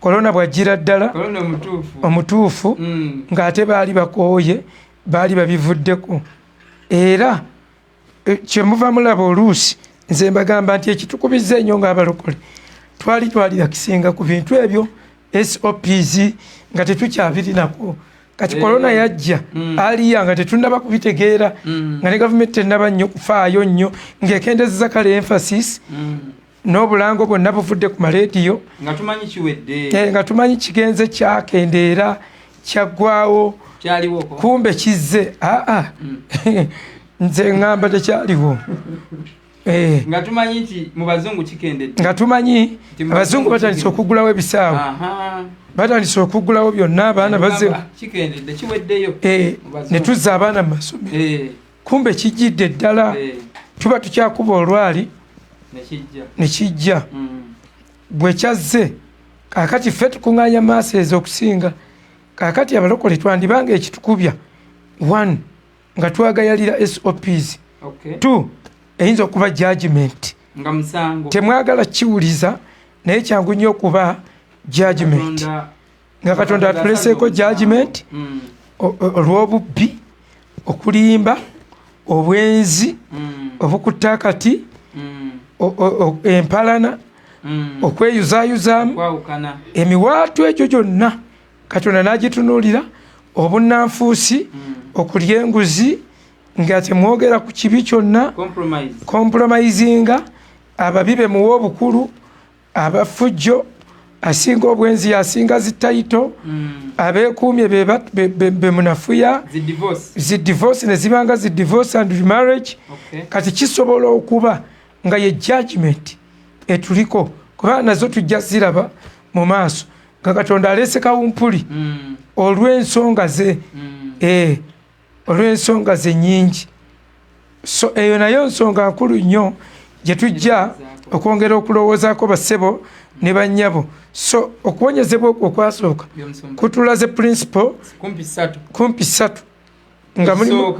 korona bw'ajjira ddala omutuufu ng'ate baali bakooye baali babivuddeko era kyemuva mulaba oluusi nze mbagamba nti ekitukubizza ennyo ng'abalokole twalira kisinga ku bintu ebyo SOPs nga tetukyabirinako kati korona yajja aliya nga tetunnaba kubitegeera nga ne gavumenti tennaba nnyo kufaayo nnyo ng'ekendezeza kale emphasis n'obulango bwonna buvudde ku maleediyo nga tumanyi kigenze kyakendeera kyaggwawo kumbe kizze nze ŋŋamba tekyaliwo nga tumanyi nti mu bazungu kikendedde nga tumanyi abazungu batandise okugulawo ebisaawo batandise okugulawo byonna abaana bazze kikendedde kiweddeyo ne tuzza abaana mu masomero kumbe kijjidde ddala tuba tukyakuba olwali ne kijja bwe kyazze kaakati ffe tukuŋŋaanya maaso ezo okusinga kaakati abalokole twandibanga ekitukubya 1 nga twagayalira SOPs 2 eyinza okuba judgment temwagala kiwuliza naye kyangu nnyo okuba judgment nga Katonda atuleseeko judgment olw'obubbi okulimba obwenzi obukuttakati empalana okweyuzaayuzaamu emiwaatu egyo gyonna Katonda n'agitunuulira obunnanfuusi okulya enguzi nga temwogera ku kibi kyonna compromisinga ababi bemuwa obukulu abafujjo asinga obwenzi yasinga zitayito abeekuumye bemunafuya zidivorce ne zibanga zidivorce and remarriage kati kisobola okuba nga ye judgment etuliko kuba nazo tujja ziraba mu maaso nga Katonda aleese kawumpuli olw'ensonga ze olw'ensonga ze nnyingi so eyo nayo nsonga nkulu nnyo gye tujja okwongera okulowoozaako bassebo ne bannyabo so okuwonyezebwa okwo okwasooka kutulaze principle kumpi 3 nga mulimu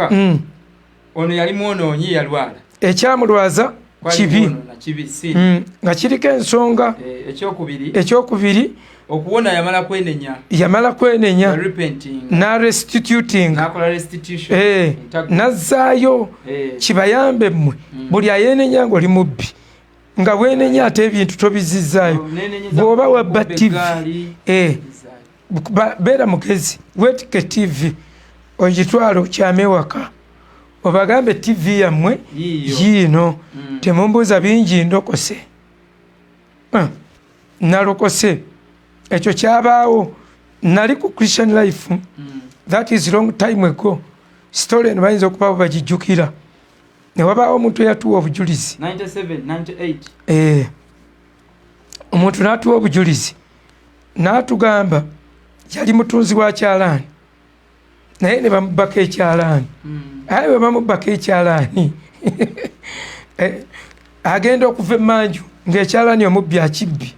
ono yali mwonoonyi yalwala ekyamulwaza kibi nga kiriko ensonga ekyokubiri okuwona yamala kwenenya na restituting nazzaayo kibayambe mmwe buli ayenenya ng'oli mubbi nga bwenenya ate ebintu tobizizzaayo bw'oba wabba TV beera mugezi weetike TV ogitwala okyame waka obagambe TV yammwe yiino temumbuuza bingi ndokose nalokose ekyo kyabaawo nali ku Christian Life that is long time ago story eno bayinza okuba bagijjukira ne wabaawo omuntu eyatuwa obujulizi 97 omuntu n'atuwa obujulizi n'atugamba yali mutunzi wa kyalaani naye ne bamubaka ekyalaani aye bwe bamubaka ekyalaani agenda okuva emmanju ng'ekyalaani omubbi akibbi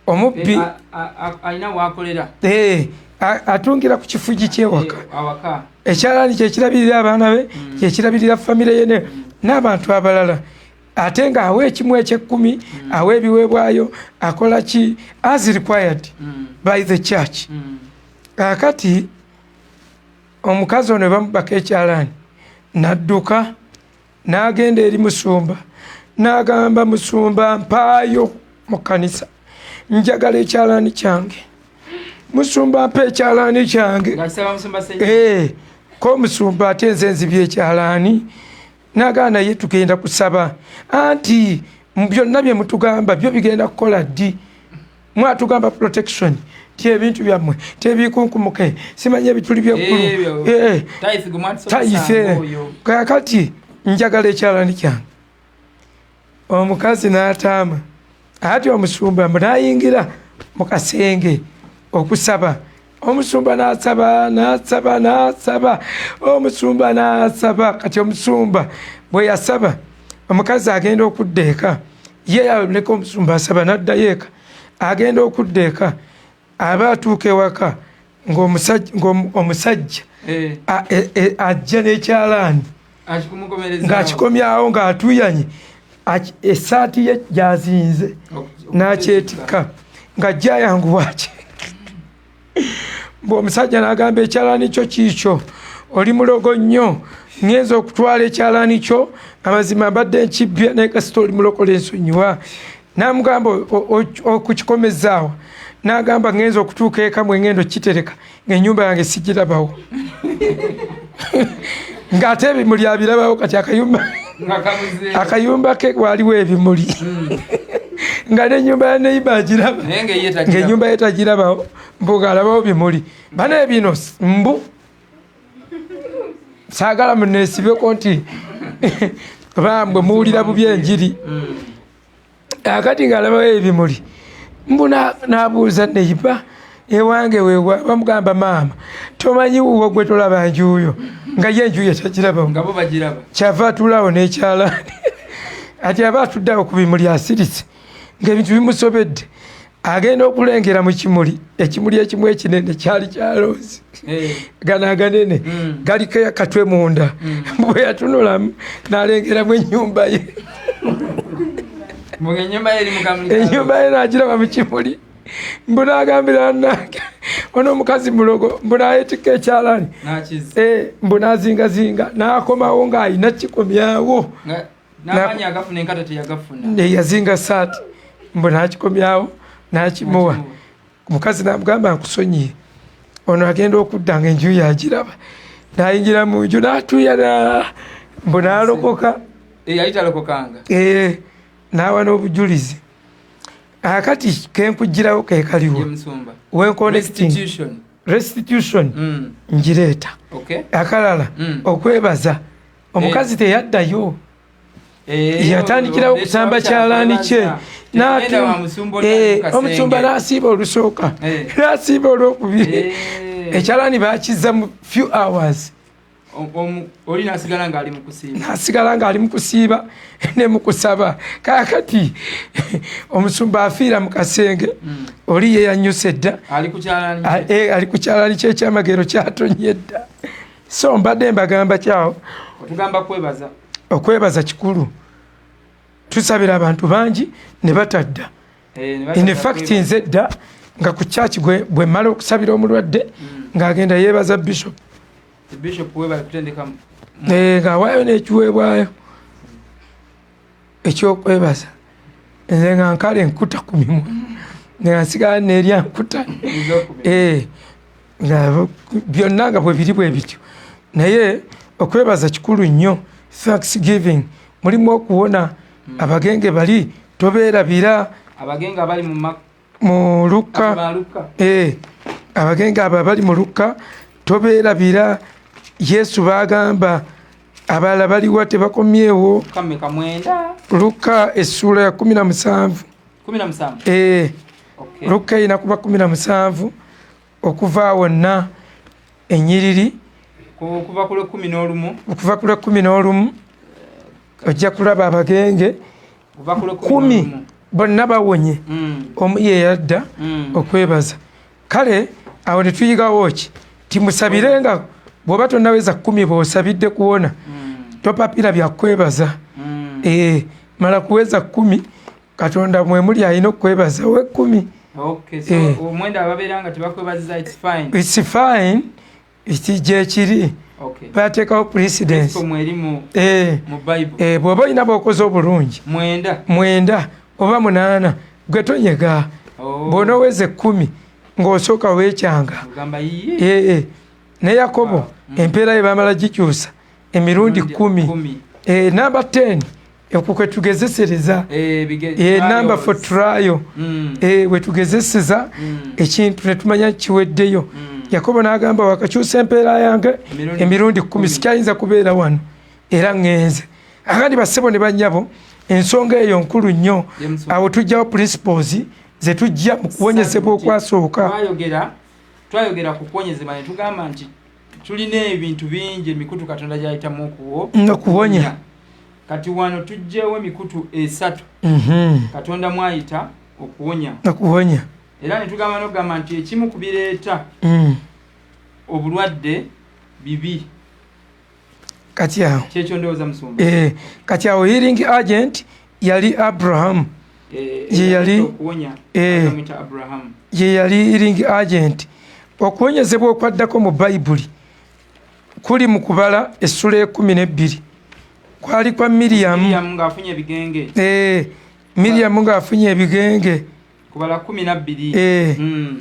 omubbi alina wakolera atungira ku kifugi kyewaka ekyalaani kyekirabirira abaana be kyekirabirira famire ye n'abantu abalala ate nga awa ekimu eky'ekkumi awa ebiweebwayo akola ki as required by the church. Kakati omukazi ono bamubaka ekyalaani n'adduka n'agenda eri musumba n'agamba musumba mpaayo mu kkanisa njagala ekyalaani kyange musumba mpa ekyalaani kyange ko musumba ate nze nzibye ekyalaani n'agamba naye tugenda kusaba anti byonna bye mutugamba byo bigenda kukola ddi mwatugamba protection ti ebintu byammwe tebikunkumuke simanye ebituli byeggulu kakati njagala ekyalaani kyange omukazi n'ataama ati omusumba munayingira mu kasenge okusaba omusumba n'asaba omusumba n'asaba kati omusumba bwe yasaba omukazi agenda okudda eka ye yaleka omusumba asaba n'addayo eka agenda okudda eka aba atuuka ewaka ng'omusajja ajja n'ekyalaani ng'akikomyawo ng'atuyanye essaati ye gyazinze n'akyetikka ng'ajja yanguwaki bw'omusajja n'agamba ekyalaani kyo kiikyo oli mulogo nnyo ngenza okutwala ekyalaani kyo amazima mbadde nkibbya naye kasita oli mulokola ensonyiwa n'amugamba okukikomezaawa n'agamba ngenza okutuuka eka mwe ngendo kitereka ng'ennyumba yange sigirabawo ng'ate ebimuli abirabawo kati akayumba ke waliwo ebimuli nga n'ennyumba ya neiba agiraba ng'ennyumba ye tagirabawo mbuga alabawo bimuli bana ebino mbu saagala muneesibeko nti bambwe muwulira bubi enjiri akati ng'alabawo ebimuli mbu n'abuuza neiba ewange weewa bamugamba maama tomanyi wuwo gwe tolaba njuuyo nga ye enjuuyo tagirabawo kyava atulaawo n'ekyalaani ati aba atuddeawo ku bimuli asirise ng'ebintu bimusobedde agenda okulengera mu kimuli ekimuli ekimu ekinene kyali kyaloozi gano aganene galiko akatwe munda bwe yatunulamu n'alengeramu ennyumba ye ennyumba ye n'agiraba mu kimuli mbu n'agambira nange ono omukazi mulogo mbu n'ayetikka ekyalaani mbu n'azingazinga n'akomawo ng'ayina kikomyawo yazinga saati mbu n'akikomyawo n'akimuwa omukazi n'amugamba nkusonyiye ono agenda okudda nga enju yagiraba n'ayingira mu nju n'atuyana mbu n'alokoka n'awa n'obujulizi akati kenkugirawo kekaliwo wenconnecting restitution njireeta akalala okwebaza omukazi teyaddayo yatandikirawo kusamba kyalaani kye omusumba n'asiiba olusooka n'asiiba olwokubiri ekyalaani baakizza mu few hours oli nasigala ng'ali mu kusiiba ne mu kusaba kaakati omusumba afiira mu kasenge oli ye yannyuse dda ali ku kyalaani kye ekyamagero kyatonye dda so mbadde mbagamba kyawo okwebaza kikulu tusabira abantu bangi ne batadda in fact nze dda nga ku kyaki bwe mmala okusabira omulwadde ng'agenda yeebaza bishop ng'awaayo n'ekiweebwayo ekyokwebaza nze nga nkale enkuta ku mimwa nga nsigala neerya nkuta byonna nga bwe biri bwe bityo naye okwebaza kikulu nnyo thanksgiving mulimu okuwona abagenge bali tobeerabira abagenge abali mu Luka abagenge abo abali mu Luka tobeerabira. Yesu bagamba abalala baliwa tebakomyewo. Luka essula ya 17 Luka ina kuba 17 okuva wonna ennyiriri okuva ku 11 ojja kulaba abagenge 10 bonna bawonye. Omu ye yadda okwebaza. Kale awo ne tuyigawo ki timusabirenga bw'oba tonnaweza 10 bw'osabidde kuwona topapira bya kwebaza. Mala kuweza 10 Katonda mwe muli alina okwebaza we 10. Omwenda ababeeranga tebakwebaziza it's fine ekijja ekiri bateekawo precedence bw'oba olina bw'okoze obulungi 9 oba 8 gwe tonyega. Bw'onooweze 10 ng'osooka weekyanga. Ne Yakobo empeera ye baamala gikyusa emirundi 10. Namba 10 ekwo kwe tugezesereza namba for trial we tugezeseza ekintu ne tumanya kiweddeyo. Yakobo n'agamba wakakyusa empeera yange emirundi 10 sikyayinza kubeera wano era ŋŋenze. Agandi bassebo ne bannyabo ensonga eyo nkulu nnyo. Awo tujjawo principles ze tujja mu kuwonyezebwa okwasooka. Twayogera ku kuwonyezebwa ne tugamba nti tulina ebintu bingi emikutu Katonda gy'ayitamu okuwonya. Kati wano tujjewo emikutu 3 Katonda mwayita okuwonya. Era ne tugamba n'okugamba nti ekimu ku bireeta obulwadde bibi. Kati awo kyekyo ndowooza Musumba. Kati awo healing agent yali Abraham. Ye yali healing agent. Okuwonyezebwa okwaddako mu Bayibuli kuli mu kubala essula 12 kwali kwa Miriyamu ng'afunye ebigenge. Miriyamu ng'afunye ebigenge kubala 12.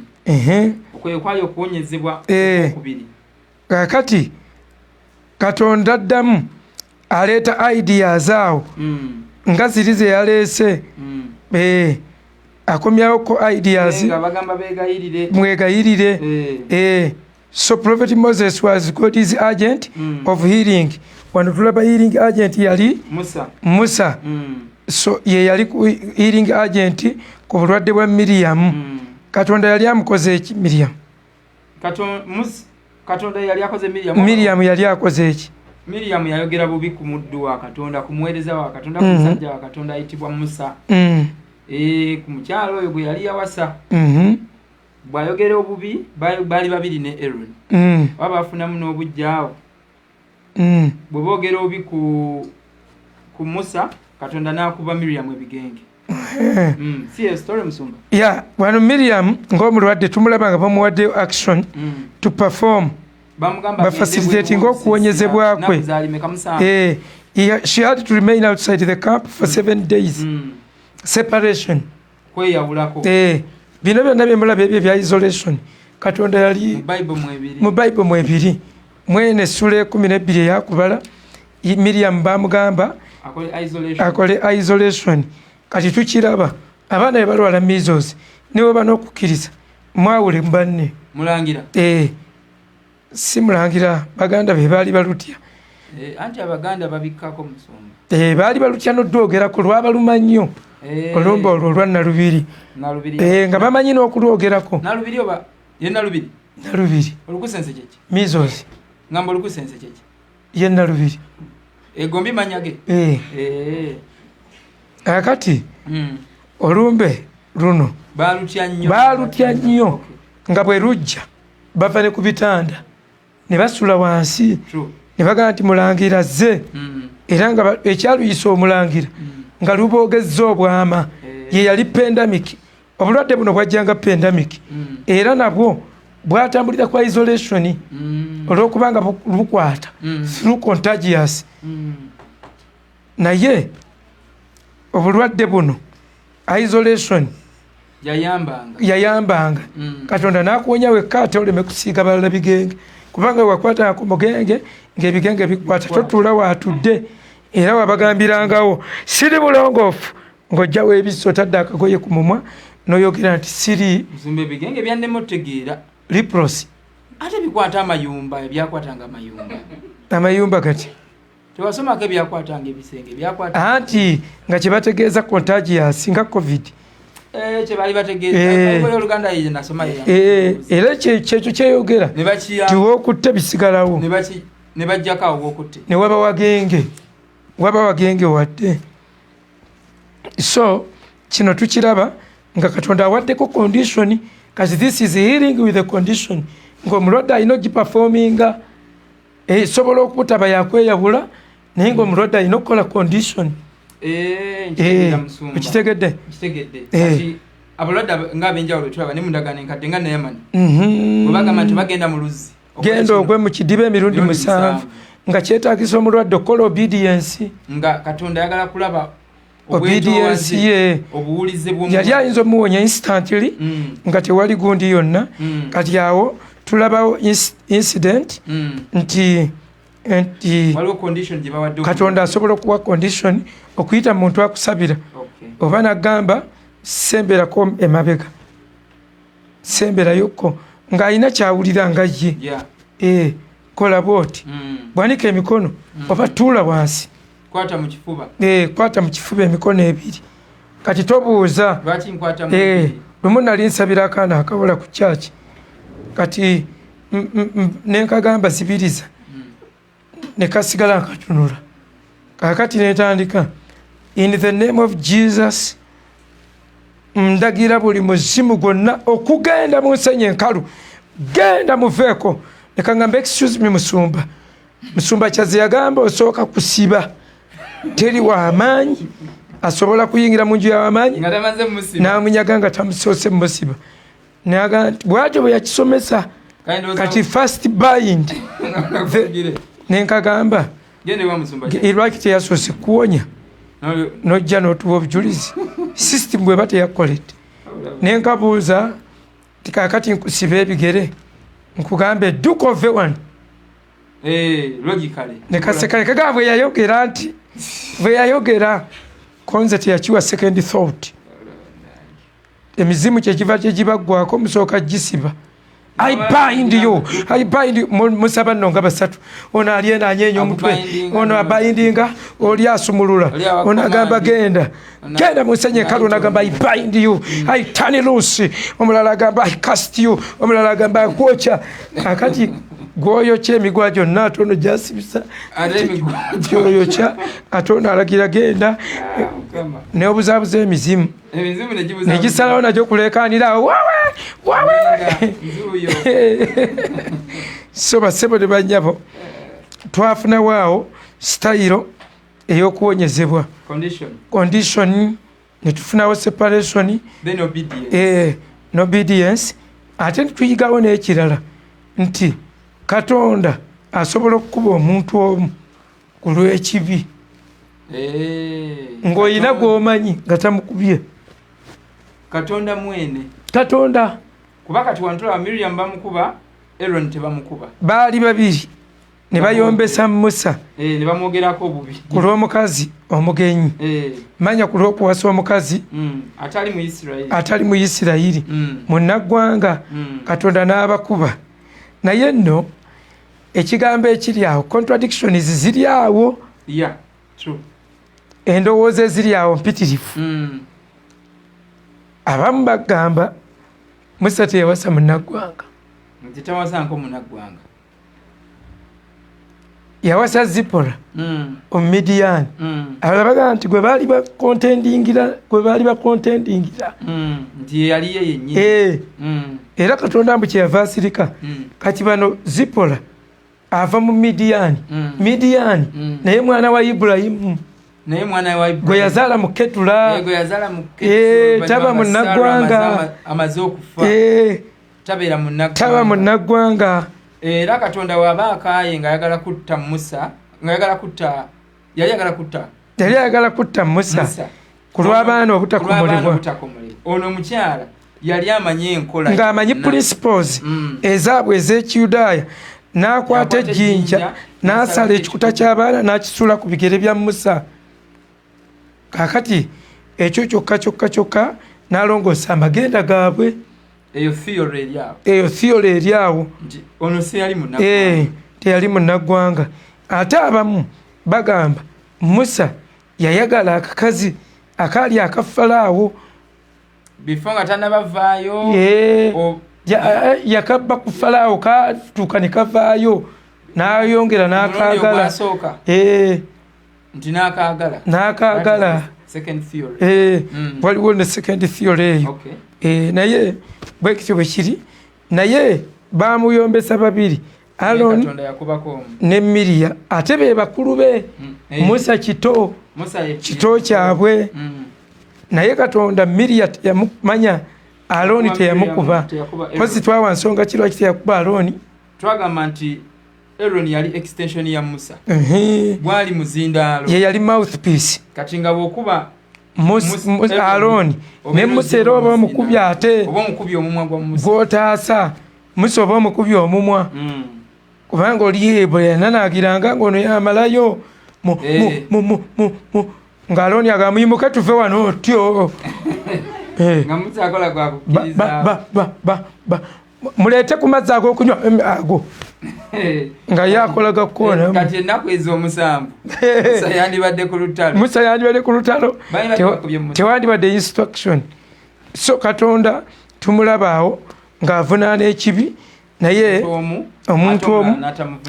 Okwe kwali okuwonyezebwa okubiri. Kakati Katonda addamu aleeta ideas awo nga ziri ze yaleese. Akomyawo ko ideas mwegayirire. So Prophet Moses was God's agent of healing. Wano tulaba healing agent yali Musa. So ye yali healing agent ku bulwadde bwa Miriyamu. Katonda yali amukoze eki Miriyamu? Katonda yali akoze Miriyamu. Miriyamu yali akoze eki? Miriyamu yayogera bubi ku muddu wa Katonda, ku muweereza wa Katonda, ku musajja wa Katonda ayitibwa Musa. Ku mukyalo oyo gwe yali yawasa. Bw'ayogera obubi baali babiri ne Aaron. Oba bafunamu n'obujjaawo. Bwe boogera obubi ku Musa, Katonda n'akuba Miriyamu ebigenge. See a story Musumba. Wano Miriyamu ng'omulwadde tumulaba nga bamuwaddeyo action to perform. Bafacilitating okuwonyezebwa kwe. She had to remain outside the camp for 7 days. Separation. Bino byonna bye mulaba ebyo bya isolation. Katonda yali mu Bible mwebiri. Mwene essula 12 eyakubala Miriyamu bamugamba akole isolation. Kati tukiraba abaana be balwala measles nibo bano okukkiriza mwawule mu banne. Mulangira? Si mulangira, Baganda be baali balutya. Anti Abaganda babikkako Musumba. Baali balutya n'oddwogerako lwabaluma nnyo. Olumba olwo olwa Nalubiri. Nga bamanyi n'okulwogerako. Nalubiri oba ye Nalubiri? Nalubiri. Olukusense kyeki? Measles. Ngamba olukusense kyeki? Ye Nalubiri. Egombi manyage? Akati olumbe luno baalutya nnyo nga bwe lujja bava ne ku bitanda ne basula wansi ne bagamba nti mulangira zze era nga ekyaluyisa omulangira nga luboogezza obwama ye yali pandemic. Obulwadde buno bwajjanga pandemic era nabwo bwatambulira kwa isolation olw'okubanga bukwata through contagious. Naye obulwadde buno isolation yayambanga. Katonda n'akuwonya wekka ate oleme kusiiga balala bigenge kubanga wakwata ku mugenge ng'ebigenge bikwata totuula waatudde era wabagambirangawo siri bulongoofu ng'ojjawo ebiso otadde akagoye ku mumwa n'oyogera nti siri Muzumba ebigenge byannema otegeera. leprosy. Ate bikwata amayumba ebyakwatanga amayumba. Amayumba kati Tewasomako ebyakwatanga ebisenge byakwata. anti nga kye bategeeza contagious nga covid. Kye bali bategeeza Oluganda ye nasoma era kyekyo kyeyogera tiwookutte bisigalawo ne bajjako awo wookutte ne waba wagenge wadde. So kino tukiraba nga Katonda awaddeko condition kati this is healing with a condition ng'omulwadde alina ogiperforminga esobola okubutaba yakweyabula naye ng'omulwadde alina okukola condition. Ukitegedde? Abalwadde ng'ab'enjawulo tulaba ne mundagaano enkadde nga Naaman bwe bagamba nti bagenda mu luzzi genda ogwe mu kidiba emirundi 7 nga kyetaagisa omulwadde okukola obedience nga Katonda ayagala kulaba obedience ye obuwulize bw'omuntu yali ayinza omuwonya instantly nga tewali gundi yonna. Kati awo tulabawo incident nti Katonda asobola okuwa condition okuyita mu muntu akusabira oba nagamba semberako emabega semberayokko ng'alina kyawulira nga ye kola bwoti bwanika emikono oba tuula wansi kwata mu kifuba emikono ebiri. Kati tobuuza lumu nali nsabira akaana akawola ku kyaki kati nenkagamba zibiriza ne kasigala nkatunula kakati netandika in the name of Jesus ndagira buli muzimu gwonna okugenda mu nsenyi enkalu genda muveeko. Nekangamba excuse me musumba kyaze yagamba osooka kusiba teri w'amaanyi asobola kuyingira mu nju y'amaanyi n'amunyaga nga tamusoose musiba bwatyo bwe yakisomesa kati first bind nenkagamba lwaki teyasoose kuwonya nojja n'otuwa obujulizi system bweba teyakolete nenkabuuza tikakati nkusiba ebigere nkugamba edduka ove wano nekasekale kagamba bwe yayogera konze teyakiwa second thought. Emizimu kyekiva kyegibaggwako musooka gisiba. I bind you musaba nno nga basatu ono alyenda anyeenya omutwe ono abayindinga oli asumulula ono agamba genda mu nsenyi enkalu ono agamba I bind you I turn loose omulala agamba I cast you omulala agamba akwokya akati gwoyokya emigwa gyonna ate ono gyasibisa gyoyokya ate ono alagira genda neobuzaabuza emizimu negisalawo nagyo kulekanira wawe so basebo ne banyabo twafunawaawo sitayiro ey'okuwonyezebwa condition netufunawo separation n'obedience ate tuyigawo n'ekirala nti Katonda asobola okukuba omuntu omu ku lw'ekibi ng'olina gw'omanyi nga tamukubye Katonda mwene Katonda kuba kati wantula Miriam bamukuba Aaron tebamukuba baali babiri ne bayombesa Musa ne bamwogerako obubi ku lw'omukazi omugenyi manya ku lw'okuwasa omukazi atali mu Isirayiri munnaggwanga Katonda n'abakuba naye nno ekigambo ekiri awo contradictions ziri awo endowooza eziri awo mpitirifu abamu bagamba Musa teyawasa munnaggwanga yawasa Zipora Omumidiyaani abalala bagamba nti gwe baali bakontendingira nti yali ye yennyini era Katonda mbu kyeyava asirika kati bano Zipora ava mu Midiyaani naye mwana wa Ibulayimu gwe yazaala mu Ketula taba munnaggwanga taba munnaggwanga era Katonda waba akaaye ng'ayagala kutta Musa yali ayagala kutta Musa ku lw'abaana obutakomolebwa ono omukyala yali amanyi enkola ng'amanyi principles ezaabwe ez'Ekiyudaaya n'akwata ejjinja n'asala ekikuta ky'abaana n'akisuula ku bigere bya Musa. Kakati ekyo kyokka n'alongoosa amagenda gaabwe. Eyo theory eri awo. Ono teyali munnaggwanga. Ate abamu bagamba Musa yayagala akakazi akaali aka Falaawo. Before nga tannabavaayo. Yakabba ku Falaawo katuuka ne kavaayo n'ayongera n'akaagala. Nti n'akaagala. Second theory. Waliwo ne second theory eyo. Naye bwe kityo bwe kiri. Naye baamuyombesa babiri. Aaron ne Miriya. Ate be bakulu be. Musa kito kyabwe. Naye Katonda Miriya teyamumanya, Aaron teyamukuba. Kozi twawa nsonga kirwa kiteyakuba Aaron. Twagamba nti Aaron yali extension ya Musa. Bwali muzindaalo. Ye yali mouthpiece. Kati nga bw'okuba Aaron ne Musa era oba omukubya ate. Oba omukubya omumwa gwa Musa. Gw'otaasa. Musa oba omukubya omumwa. Kubanga oli bwe yananaagiranga ng'ono yamalayo. Nga Aaron agamba muyimuke tuve wano otyo. Nga Musa akola gwa kukkiriza. Muleete ku mazzi ag'okunywa ago. Nga yakolaga kukoona. Kati ennaku ez'omusanvu Musa yandibadde ku lutalo. Tewandibadde instruction. So Katonda tumulabaawo ng'avunaana ekibi, naye omuntu omu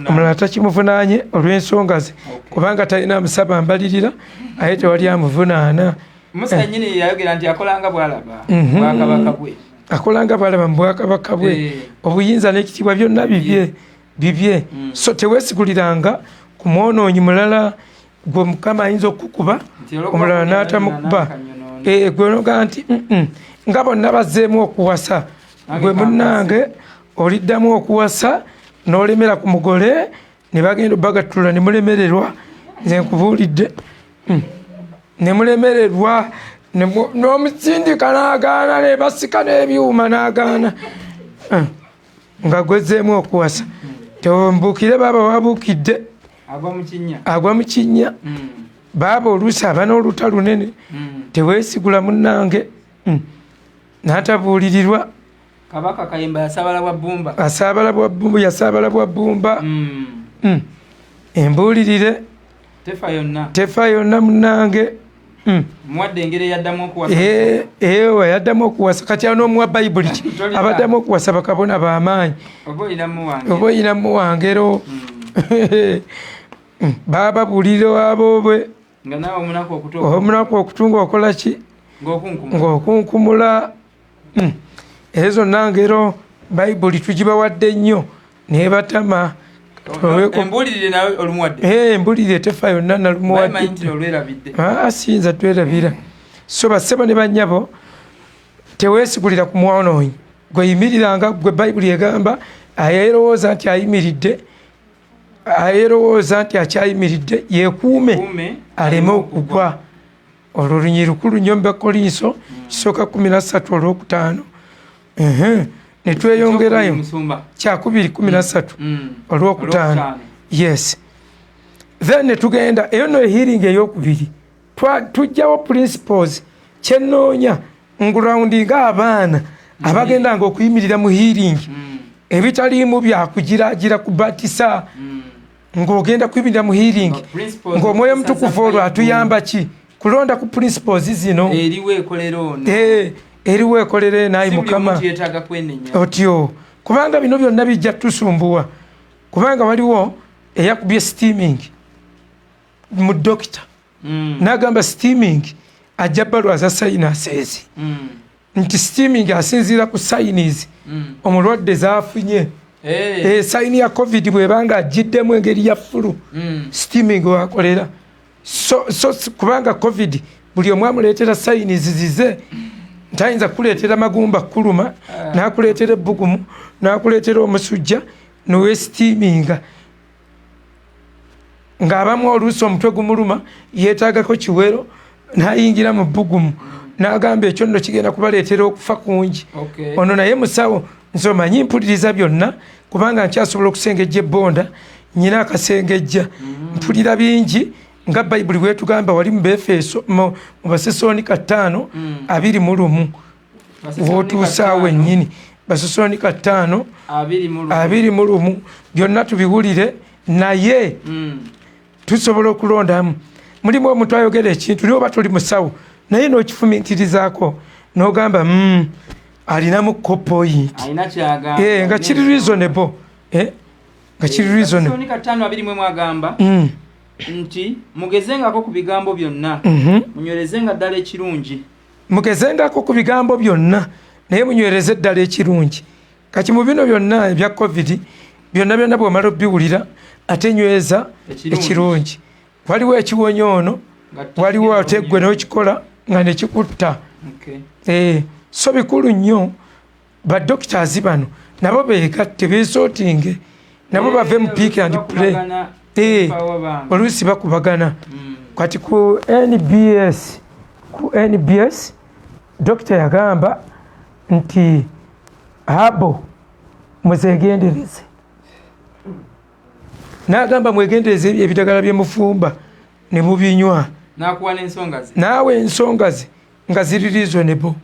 omulala takimuvunaanye olw'ensonga ze, kubanga talina amusaba mbalirira, aye tewali amuvunaana. Musa nnyini yayogera nti akolanga bw'alaba bwakabaka bwe. Akolanga bw'alaba mu bwakabaka bwe. Obuyinza n'ekitiibwa byonna bibye. So teweesiguliranga ku mwonoonyi mulala gwe Mukama ayinza okukuba, omulala n'atamukuba. Gwe noga nti nga bonna bazzeemu okuwasa, gwe munnange oliddamu okuwasa n'olemera ku mugole ne bagenda obagattulula ne mulemererwa. Nze nkubuulidde ne mulemererwa n'omusindika n'agaana, ne basika n'ebyuma n'agaana, nga gwezzeemu okuwasa. Tombuukire baaba wabuukidde agwa mu kinnya. Baaba oluusi aba n'oluta lunene. Teweesigula munnange n'atabuulirirwa. Kabaka Kayemba yasaabala bwa bbumba. Yasaabala bwa bbumba. Embuulirire tefa yonna munnange. Muwadde engeri yaddamu okuwasa. Yaddamu okuwasa. Kati n'omuwa Bayibuli ki abaddamu okuwasa bakabona b'amaanyi. Oba oyinamu wangero. Baba buulirira aboobwe. Nga naawe omunaku okutunga okola ki? Ng'okunkumula. Ezo nangero Bayibuli tugibawadde nnyo nebatama. Embulirire nawe olumuwadde. Embulirire tefa yonna nalumuwadde. Sinza twerabira. So basebo ne bannyabo teweesigulira ku mwonoonyi. Gwe yimiriranga, gwe Bayibuli egamba ayerowooza nti ayimiridde, ayerowooza nti akyayimiridde yeekuume aleme okugwa. Olwo olunyiri lukulu nnyo mu Kolinso kisooka 13 olwokutaano. Ne tweyongerayo kyakubiri 13 olwokutaano. Yes. Then ne tugenda eyo no hearing ey'okubiri. Tujjawo principles kyennoonya ngulawundinga abaana abagendanga okuyimirira mu hearing ebitaliimu byakugiragira kubatisa ng'ogenda kuyimirira mu hearing ng'omwoyo mutukuvu olwo atuyamba ki kulonda ku principles zino eriwo ekolere naye Mukama otyo, kubanga bino byonna bijja tusumbuwa, kubanga waliwo eyakubye steaming mu dokita n'agamba steaming ajja balwaza sayinasezi nti steaming asinziira ku sayinizi omulwadde zaafunye. Sayini ya covid bwebanga agiddemu engeri ya fulu steaming wakolera. So kubanga covid buli omu amuleetera sayinizi zize, ntayinza kuleetera magumba kuluma n'akuleetera ebbugumu n'akuleetera omusujja nowe steaminga. Ng'abamu oluusi omutwe gumuluma yeetaagako kiwero n'ayingira mu bbugumu n'agamba ekyo nno kigenda kubaleetera okufa kungi. Ono naye musawo nze omanyi mpuliriza byonna kubanga nkyasobola okusengejja ebbonda, nyina akasengejja mpulira bingi nga bayibuli bwetugamba wali mu Befeso mu Basesalonika 5:21 wotuusaawo ennyini Basesalonika 5:21 byonna tubiwulire naye tusobola okulondamu. Mulimu omuntu ayogera ekintu naye oba toli musawo naye n'okifumiitirizaako n'ogamba alinamu point nga kiri reasonable nga kiri reasonable. 5:21 mwagamba nti mugezengako ku bigambo byonna munywerezenga ddala ekirungi. Mugezengako ku bigambo byonna naye munywereze ddala ekirungi. Kati mu bino byonna ebya covid byonna bw'omala obiwulira ate nyweza ekirungi. Waliwo ekiwonyo ono waliwo ate ggwe n'okikola nga ne kikutta. So bikulu nnyo badokitazi bano nabo beegatte beesootinge nabo bave mu pick and play. Oluusi bakubagana. Kati ku NBS dokita yagamba nti abo muzegendereze. N'agamba mwegendereze ebidagala byemufumba ne mubinywa. N'akuwa n'ensonga ze. Naawe ensonga ze nga ziri reasonable.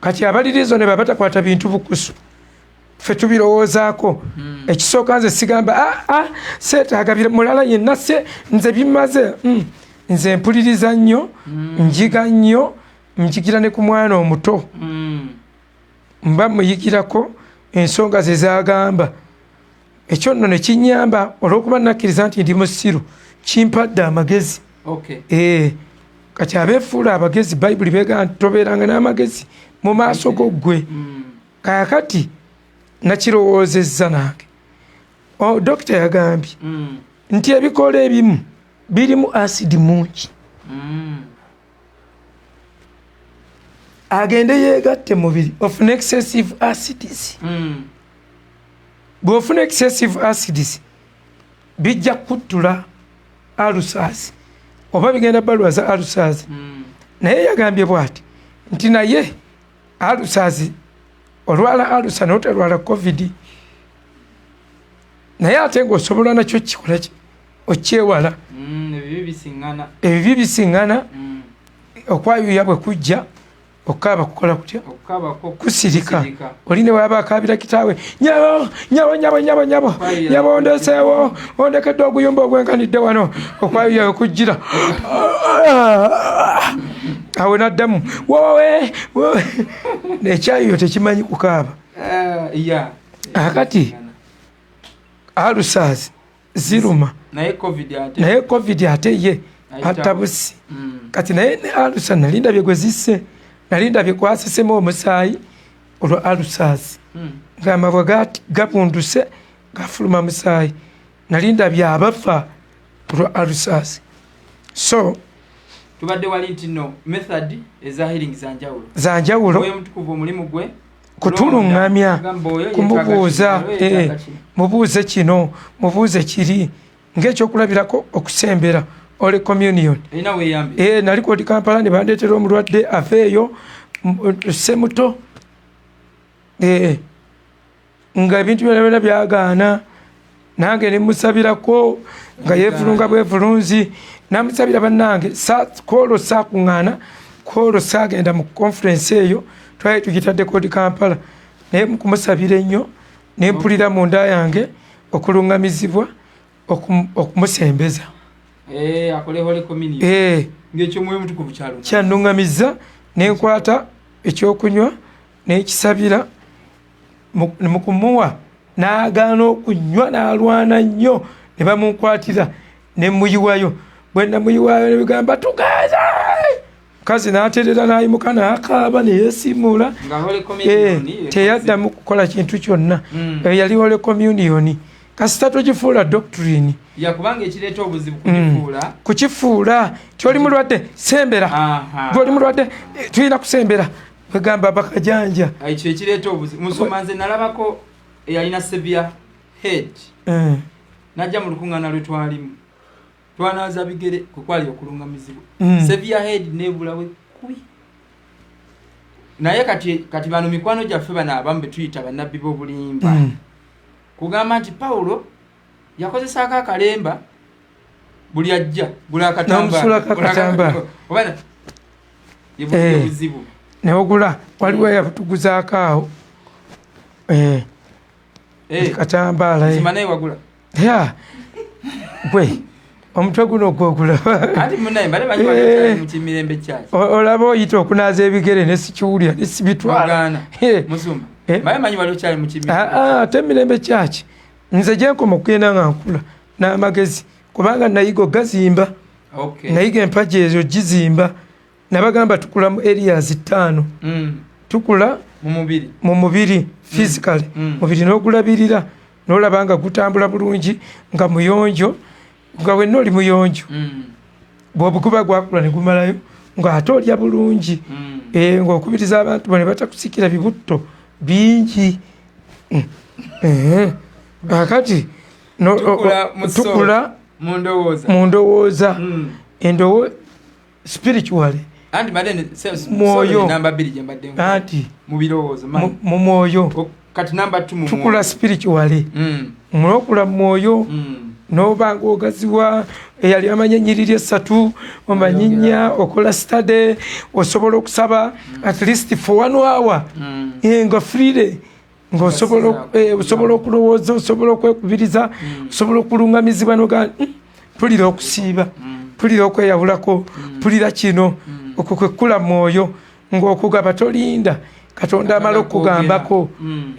Kati abali reasonable batakwata bintu bukusu. Ffe tubirowoozaako. Ekisooka nze sigamba seetaaga mulala yenna nze bimaze. Nze mpuliriza nnyo njiga nnyo njigira ne ku mwana omuto. Mba muyigirako ensonga ze zagamba. Ekyo nno ne kinyamba olw'okuba nakkiriza nti ndi musiru kimpadde amagezi. Kati abeefuula abagezi bayibuli beegamba nti tobeeranga n'amagezi mu maaso go ggwe. Kaakati nakirowoozezza nange. Dokita yagambye nti ebikola ebimu birimu asidi mungi. Agende yeegatte mubiri ofuna excessive acids. Bw'ofuna excessive acids bijja kuttula ulcers oba bigenda balwaza ulcers. Naye yagambye bw'ati nti naye ulcers olwala ulcer n'otalwala covid naye ate ng'osobola nakyo kikola okyewala. Ebibi bisiŋŋana okwayuya bwe kujja okaaba kukola kutya kusirika. Oli ne waaba akaabira kitaawe nyabo ondeseewo ondekedde oguyumba ogwenkanidde wano okwayuya bwe kujjira awo n'addamu wowe nekyayuyo tekimanyi kukaaba. Akati ulcers ziruma naye covid ate ye atabusi. Kati naye ne ulcer nalindabye gwe zisse nalindabye kwasesemu omusaayi olwa ulcers ng'amabwa gapunduse gafuluma musaayi nalindabye abafa olwa ulcers. So tubadde wali nti no method eza healing zanjawulo oyo mutukuvu omulimu gwe kutulungamya kumubuuza mubuuze kino mubuuze kiri ng'ekyokulabirako okusembera ole communion. Nali kodi Kampala ne bandeetera omulwadde aveeyo semuto nga ebintu byonna byagaana nange ne musabirako nga yeevulunga bwevulunzi namusabira bannange koolo saakuŋŋaana koolo saagenda mu conference eyo twali tugitadde kodi Kampala naye mukumusabira ennyo ne mpulira mu nda yange okulungamizibwa okumusembeza. Kyannuŋŋamizza ne nkwata ekyokunywa n'ekisabira mu kumuwa n'agaana okunywa n'alwana nnyo ne bamunkwatira ne muyiwayo. Bwe namuyiwayo ne bigamba tugaza mukazi n'aterera n'ayimuka n'akaaba ne yeesimuula teyaddamu kukola kintu kyonna. Yali Holy Communion kasita togifuula doctrine yakubanga ekireeta obuzibu kukifuula tyoli mulwadde sembera gwoli mulwadde tulina kusembera bagamba bakajanja ekyo ekireeta obuzibu. Musoma nze nalabako eyalina severe head najja mu lukuŋŋaana lwe twalimu twanaaza bigere kukwali okulungamizibwa severe head nebulawe kubi. Naye kati bano mikwano gyaffe bano abamu be tuyita bannabbi b'obulimba kugamba nti Pawulo yakozesaako akalemba buli ajja gula akatamba n'omusula kakatamba obana ye buzibu neogula waliwo yabutuguzaako awo katambaala simanaye wagula ya gwe omutwe guno gwogula ati munaye mbale banyi mu kimirembe kyaki olaba oyita okunaaza ebigere nesikiwulira nesibitwala musumba mbale manyi wali okyali mu kimirembe ate emirembe kyaki nze gyenkoma okugenda nga nkula n'amagezi kubanga nayiga ogazimba nayiga empagi ezo gizimba nabagamba tukula mu areas 5 tukula mu mubiri physically mubiri n'ogulabirira n'olaba nga gutambula bulungi nga muyonjo nga wenna oli muyonjo bw'obukuba gwakula ne gumalayo ng'ate olya bulungi ng'okubiriza abantu bane batakusikira bibutto bingi akati tukula mu ndowooza spiritually mwoyo anti mu mwoyo tukula spiritually mulokula mu mwoyo n'obanga ogaziwa eyali amanya ennyiriri 3 omanyinya okola study osobola okusaba at least for 1 hour nga freely ng'osobola okulowooza osobola okwekubiriza osobola okulungamizibwa noga pulira okusiiba pulira okweyawulako pulira kino okwo kwekula mwoyo ng'okugaba tolinda katonda amala okugambako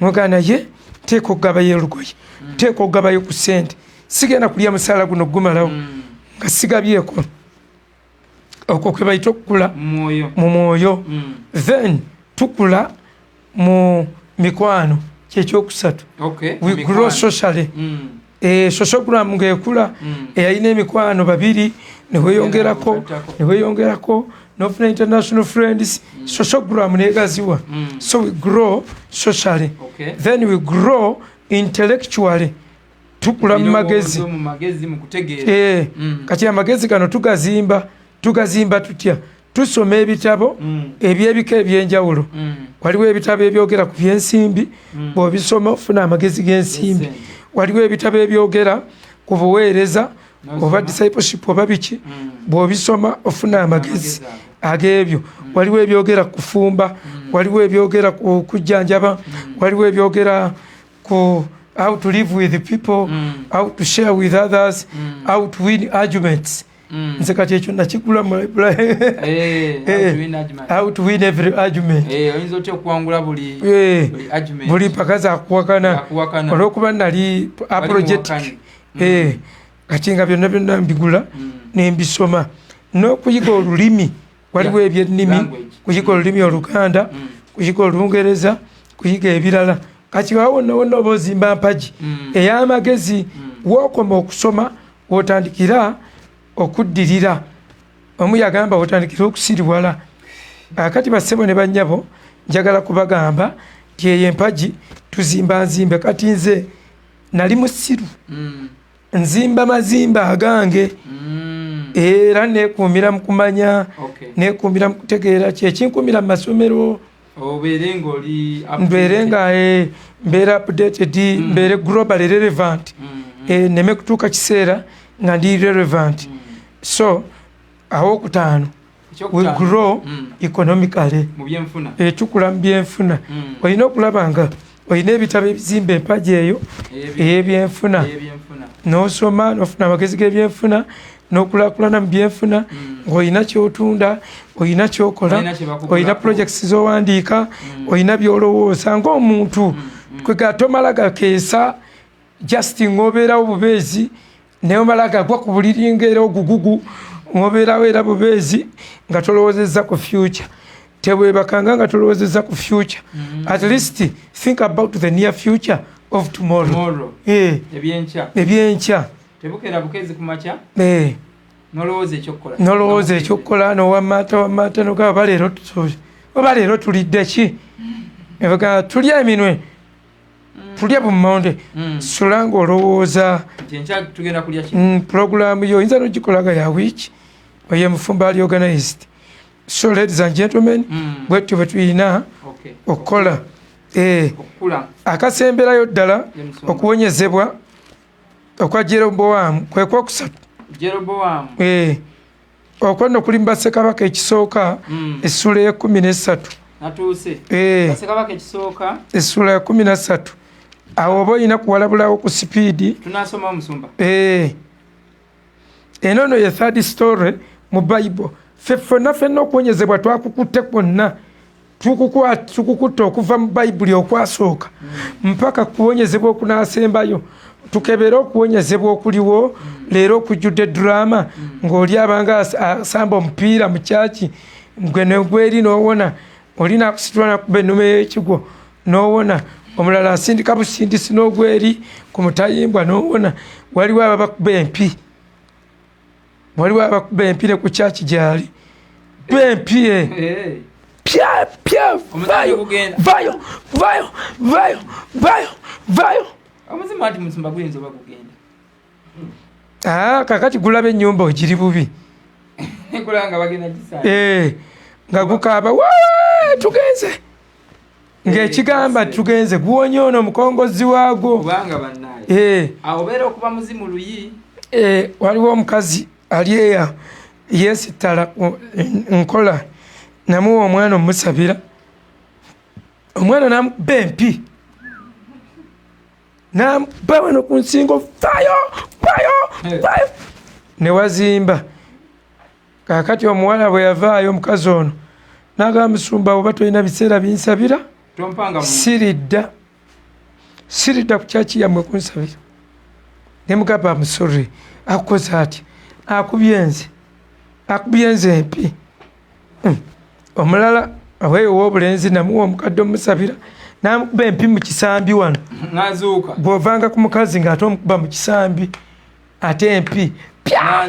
noga naye teeka okugabayo olugoye teeka okugabayo ku ssente sigenda kulya musaala guno gumalawo nga sigabyeko okwo kwe bayita okukula mu mwoyo then tukula mu mikwano kyekyokusatu we grow socially sosogram ng'ekula eyalina emikwano 2 neweyongerako nofuna international friends sosogram negaziwa so we grow socially then we grow intellectually tukula mu magezi kati amagezi gano tugazimba tutya tusoma ebitabo ebyebika ebyenjawulo waliwo ebitabo ebyogera ku byensimbi bw'obisoma ofuna amagezi g'ensimbi waliwo ebitabo ebyogera ku buweereza oba discipleship oba biki bw'obisoma ofuna amagezi ag'ebyo waliwo ebyogera ku kufumba waliwo ebyogera ku kujjanjaba waliwo ebyogera ku how to live with people how to share with others how to win arguments nze kati ekyo nakigula mu library how to win every argument oyinza otya okuwangula buli mpaka zakuwakana olwokuba nali apologetic kati nga byonna byonna mbigula nembisoma n'okuyiga olulimi waliwo ebyennimi kuyiga olulimi Oluganda kuyiga Olungereza kuyiga ebirala kati wawonna wonna oba ozimba mpagi ey'amagezi wookoma okusoma wotandikira okuddirira omu yagamba wotandikira okusiriwala akati bassebo ne bannyabo njagala kubagamba nti eyo empagi tuzimba nzimbe kati nze nali musiru nzimba mazimba agange era nekuumira mu kumanya nekuumira mu kutegeera kyekinkuumira mu masomero mbeere nga mbeera updated mbeere global relevant neme kutuuka kiseera nga ndi relevant so awokutaano we grow economically tukula mu byenfuna olina okulaba nga olina ebitabo ebizimba empagi eyo ey'ebyenfuna n'osoma n'ofuna amagezi g'ebyenfuna n'okulaakulana mu byenfuna ng'olina kyotunda olina kyokola olina projects z'owandiika olina byolowooza ng'omuntu kwega tomala gakeesa just ng'obeerawo bubeezi naye omala gagwa ku buliri ng'era ogugugu ng'obeerawo era bubeezi nga tolowoozezza ku future tebwebakanga nga tolowoozezza ku future at least think about the near future of tomorrow ebyenkya tebukera bukezi kumakya nolowooza ekyokukola nowamaata nogaba oba leero tulidde ki tulya eminwe tulya bumonde sula ng'olowooza puroguramu yo oyinza nogikolaga ya wiiki oye mufumba ali organized so ladies and gentlemen bwetyo bwe tulina okukola akasemberayo ddala okuwonyezebwa okwa Jeroboamu kwe kwokusatu Jeroboamu okwo kuli mu Bassekabaka ekisooka essula ya 13 natuuse Bassekabaka ekisooka essula ya 13 awo oba olina kuwalabulawo ku sipiidi tunasoma omusumba eno ye third story mu Bible ffenna okuwonyezebwa twakukutte kwonna tukukutta okuva mu Bayibuli okwasooka mpaka kuwonyezebwa okunaasembayo tukebere okuwonyezebwa okuliwo leero okujjudde drama ng'oli abanga asamba omupiira mu kyaki gwe negweri n'owona olina akusitula nakuba ennume y'ekigwo n'owona omulala asindika busindisi n'ogweri ku mutayimbwa n'owona waliwo ababakuba empi ne ku kyaki gyali bempi pya vayo omuzimu ati musumba guyinza oba kugenda kakati gulaba ennyumba ogiri bubi kulanga bagenda gisala nga gukaaba tugenze ng'ekigamba tugenze guwonye ono omukongozi waagwo kubanga bannaye awo beera okuba muzimu luyi waliwo omukazi ali eya yeesittala nkola namuwa omwana omusabira omwana namukuba empi namuba wano ku nsingo vayo ne wazimba kakati omuwala bwe yavaayo omukazi ono n'agamba musumba oba tolina biseera binsabira siridda ku kyaki yammwe kunsabira ne mugamba amusore akukoze atya akubyenze empi omulala aweeyo ow'obulenzi namuwa omukadde omusabira namukuba empi mu kisambi wano nazuuka bw'ovanga ku mukazi ng'ate omukuba mu kisambi ate empi pya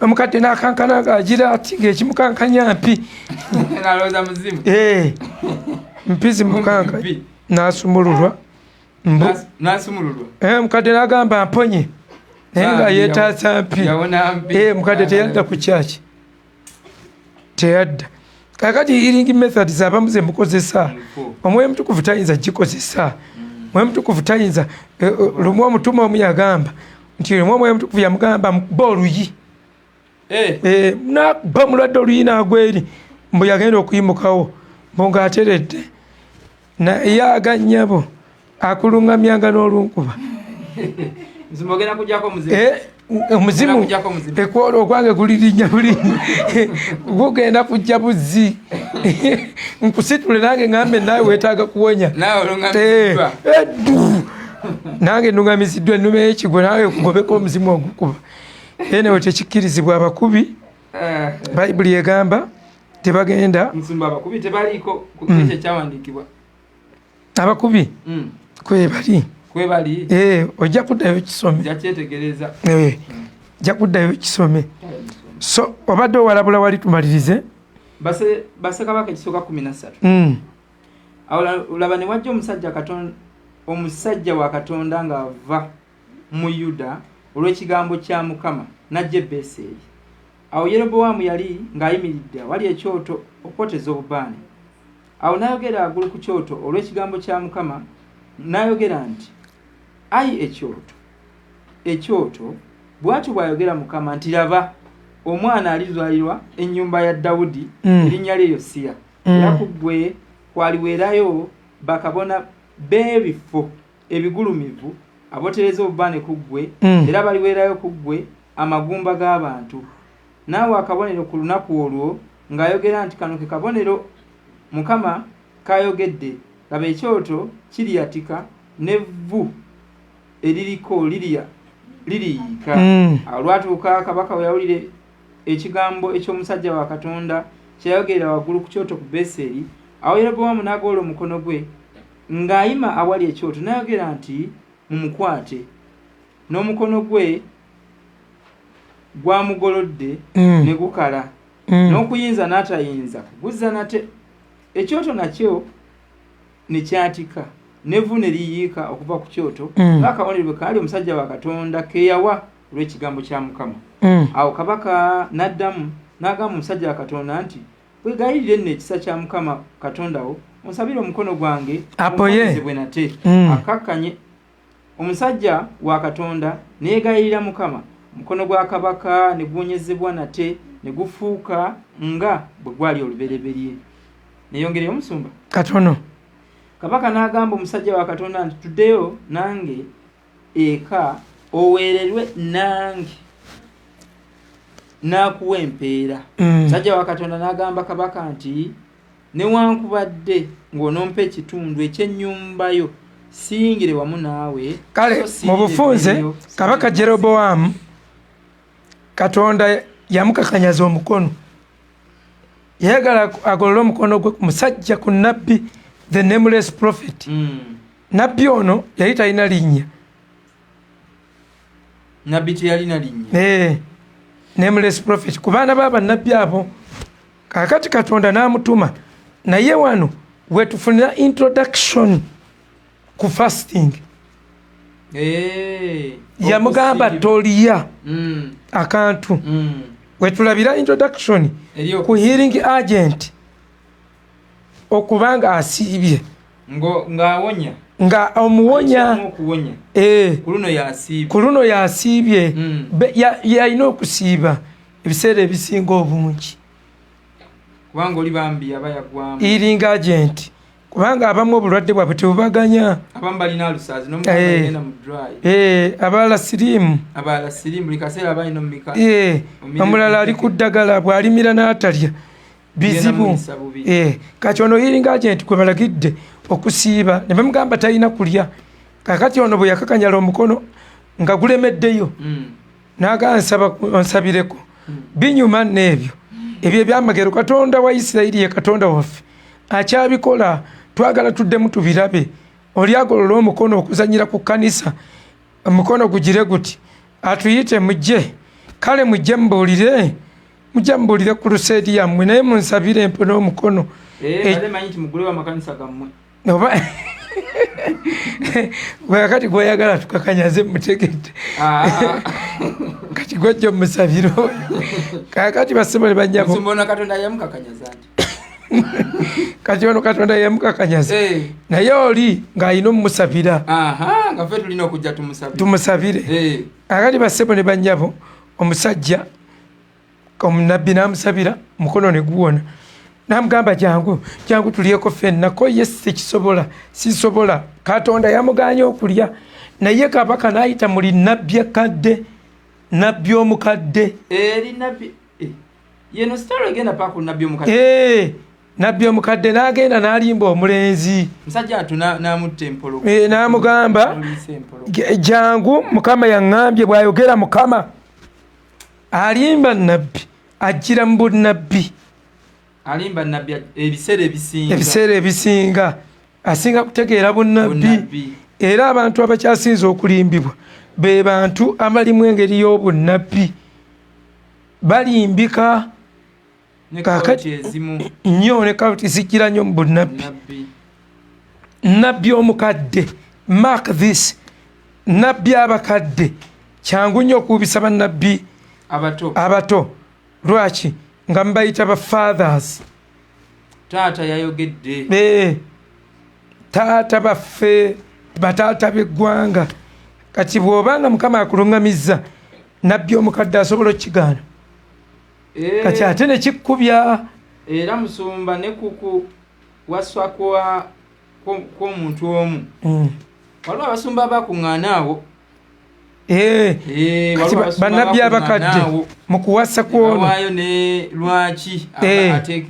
omukadde n'akankana ng'agira ati ng'ekimukankanya mpi nalowooza muzimu mpi zimukanka n'asumululwa omukadde n'agamba mponye naye nga yeetaasa mpi mukadde teyadda ku kyaki teyadda kakati healing methods abamu ze mukozesa omwoyo mutukuvu tayinza gikozesa omwoyo mutukuvu tayinza lumu omutuma omu yagamba nti lumu omwoyo mutukuvu yamugamba mukuba oluyi nakuba mulwadde oluyi naagweri mbu yagenda okuyimukawo mbu ng'ateredde naye agannyabo akulungamyanga n'olunkuba omuzimu ekwola okwange gulirinnya bulinnya gugenda kujja buzzi nkusitule nange ngambe naawe weetaaga kuwonya nange nungamiziddwa ennume y'ekigwo naawe kugobeko omuzimu ogukuba enewe tekikkirizibwa abakubi bayibuli egamba tebagenda abakubi kwebali ojja kuddayo kisome ojja kuddayo kisome so obadde owalabula wali tumalirize Bassekabaka ekisooka 13 awo olaba ne wajja omusajja wa Katonda ng'ava mu Yuda olw'ekigambo kya Mukama n'ajja e Beseri. Awo Yeroboamu yali ng'ayimiridde wali ekyoto okwoteza obubaane. Awo n'ayogera agulu ku kyoto olw'ekigambo kya Mukama n'ayogera nti ayi ekyoto bw'atyo bw'ayogera Mukama nti laba omwana alizaalirwa ennyumba ya Dawudi erinnya lye Yosiya era ku ggwe kwaliweerayo bakabona b'ebifo ebigulumivu abotereza obubaane ku ggwe era baliweerayo ku ggwe amagumba g'abantu naawe akabonero ku lunaku olwo ng'ayogera nti kano ke kabonero Mukama kayogedde laba ekyoto kiriyatika n'evvu eririko liriyiika awo lwatuuka kabaka we yawulire ekigambo eky'omusajja wa Katonda kyayogerera waggulu ku kyoto ku Beseri. Awo Yeroboamu n'agoola omukono gwe ng'ayima awali ekyoto n'ayogera nti mumukwate, n'omukono gwe gwamugolodde ne gukala n'okuyinza n'atayinza kuguzza nate. Ekyoto nakyo ne kyatika n'evvu ne liyiika okuva ku kyoto ng'akabonero bwe kaali omusajja wa Katonda keeyawa olw'ekigambo kya Mukama. Awo kabaka n'addamu n'agamba omusajja wa Katonda nti wegayirire nno ekisa kya Mukama Katonda wo onsabire omukono gwange omukozebwe nate akakkanye omusajja wa Katonda neegayirira Mukama, mukono gwa kabaka ne gwonyezebwa nate ne gufuuka nga bwe gwali olubereberye. Neyongere omusumba katono. Kabaka n'agamba omusajja wa Katonda nti tuddeyo nange eka oweererwe nange n'akuwa empeera. Omusajja wa Katonda n'agamba kabaka nti newankubadde ng'onompa ekitundu eky'ennyumba yo siyingire wamu naawe. Kale mu bufunze kabaka Jeroboamu Katonda yamukakanyaza omukono, yagala agolole omukono gwe ku musajja ku nabbi, the nameless prophet. Nabbi ono yali talina linnya, nabbi teyalina linnya, nameless prophet. Ku baana b'abannabbi abo kakati Katonda n'amutuma, naye wano wetufunira introduction ku fasting. Yamugamba toliya akantu. Wetulabira introduction ku healing agent okubanga asiibye ng'awonya nga omuwonya ku luno yasiibye. Yalina okusiiba ebiseera ebisinga obungi kubanga oli bambi aba yagwamu healing agent, kubanga abamu obulwadde bwabwe tebubaganya. Abamu balina alusaazi n'omugamba yagenda mu dry. Abalala siriimu buli kaseera balina omumika. Omulala ali ku ddagala bw'alimira n'atalya bizibu. Kati ono healing agent gwe balagidde okusiiba ne bamugamba talina kulya. Kakati ono bwe yakakanyala omukono nga gulemeddeyo n'agamba nsaba onsabireko. Binyuma n'ebyo ebyo ebyamagero Katonda wa Isirayiri ye Katonda waffe akyabikola. Twagala tuddemu tubirabe. Oli agolola omukono okuzanyira ku kkanisa, omukono gugire guti atuyite mujje. Kale mujje mbuulire ku luseedi yammwe, naye munsabire empona omukono. Manyi nti mugule w'amakanisa gammwe kati gweyagala tukakanyaze mutegedde kati gwajja musabire oyo. Kakati basebole banyabo Katonda yamukakanyaza kati ono Katonda yamukakanyaza, naye oli ng'alina omusabira. Nga ffe tulina okujja tumusabire. Akati basebo ne banyabo omusajja omunabbi n'amusabira, mukono ne guwona. N'amugamba jangu tulyeko ffenna, ko ye sisobola. Katonda yamuganya okulya, naye kabaka n'ayita muli nabbi akadde, nabbi omukadde. Yeno sitalo egenda paka ku nabbi omukadde. Nabbi omukadde n'agenda n'alimba omulenzi. Musajja atu n'amutta empolo. N'amugamba jangu Mukama yaŋŋambye bw'ayogera Mukama, alimba nabbi ajjira mu bunnabbi. Alimba nabbi ebiseera ebisinga asinga kutegeera bunnabbi. Era abantu abakyasinze okulimbibwa be bantu abalimu engeri y'obunnabbi. Balimbika nnyo ne kawuti zijjira nnyo mu bunnabbi. Nabbi omukadde, mark this, nabbi abakadde kyangu nnyo okuubisa bannabbi abato. Lwaki? Nga mubayita ba fathers. Taata yayogedde. Taata baffe, bataata b'eggwanga. Kati bw'obanga Mukama akuluŋŋamizza, nabbi omukadde asobola okukigaana. Kati ate ne kikkubya. Era musumba ne kuku waswa kw'omuntu omu. Waliwo abasumba abakuŋŋaana awo. Bannabbi abakadde mu kuwasa kw'ono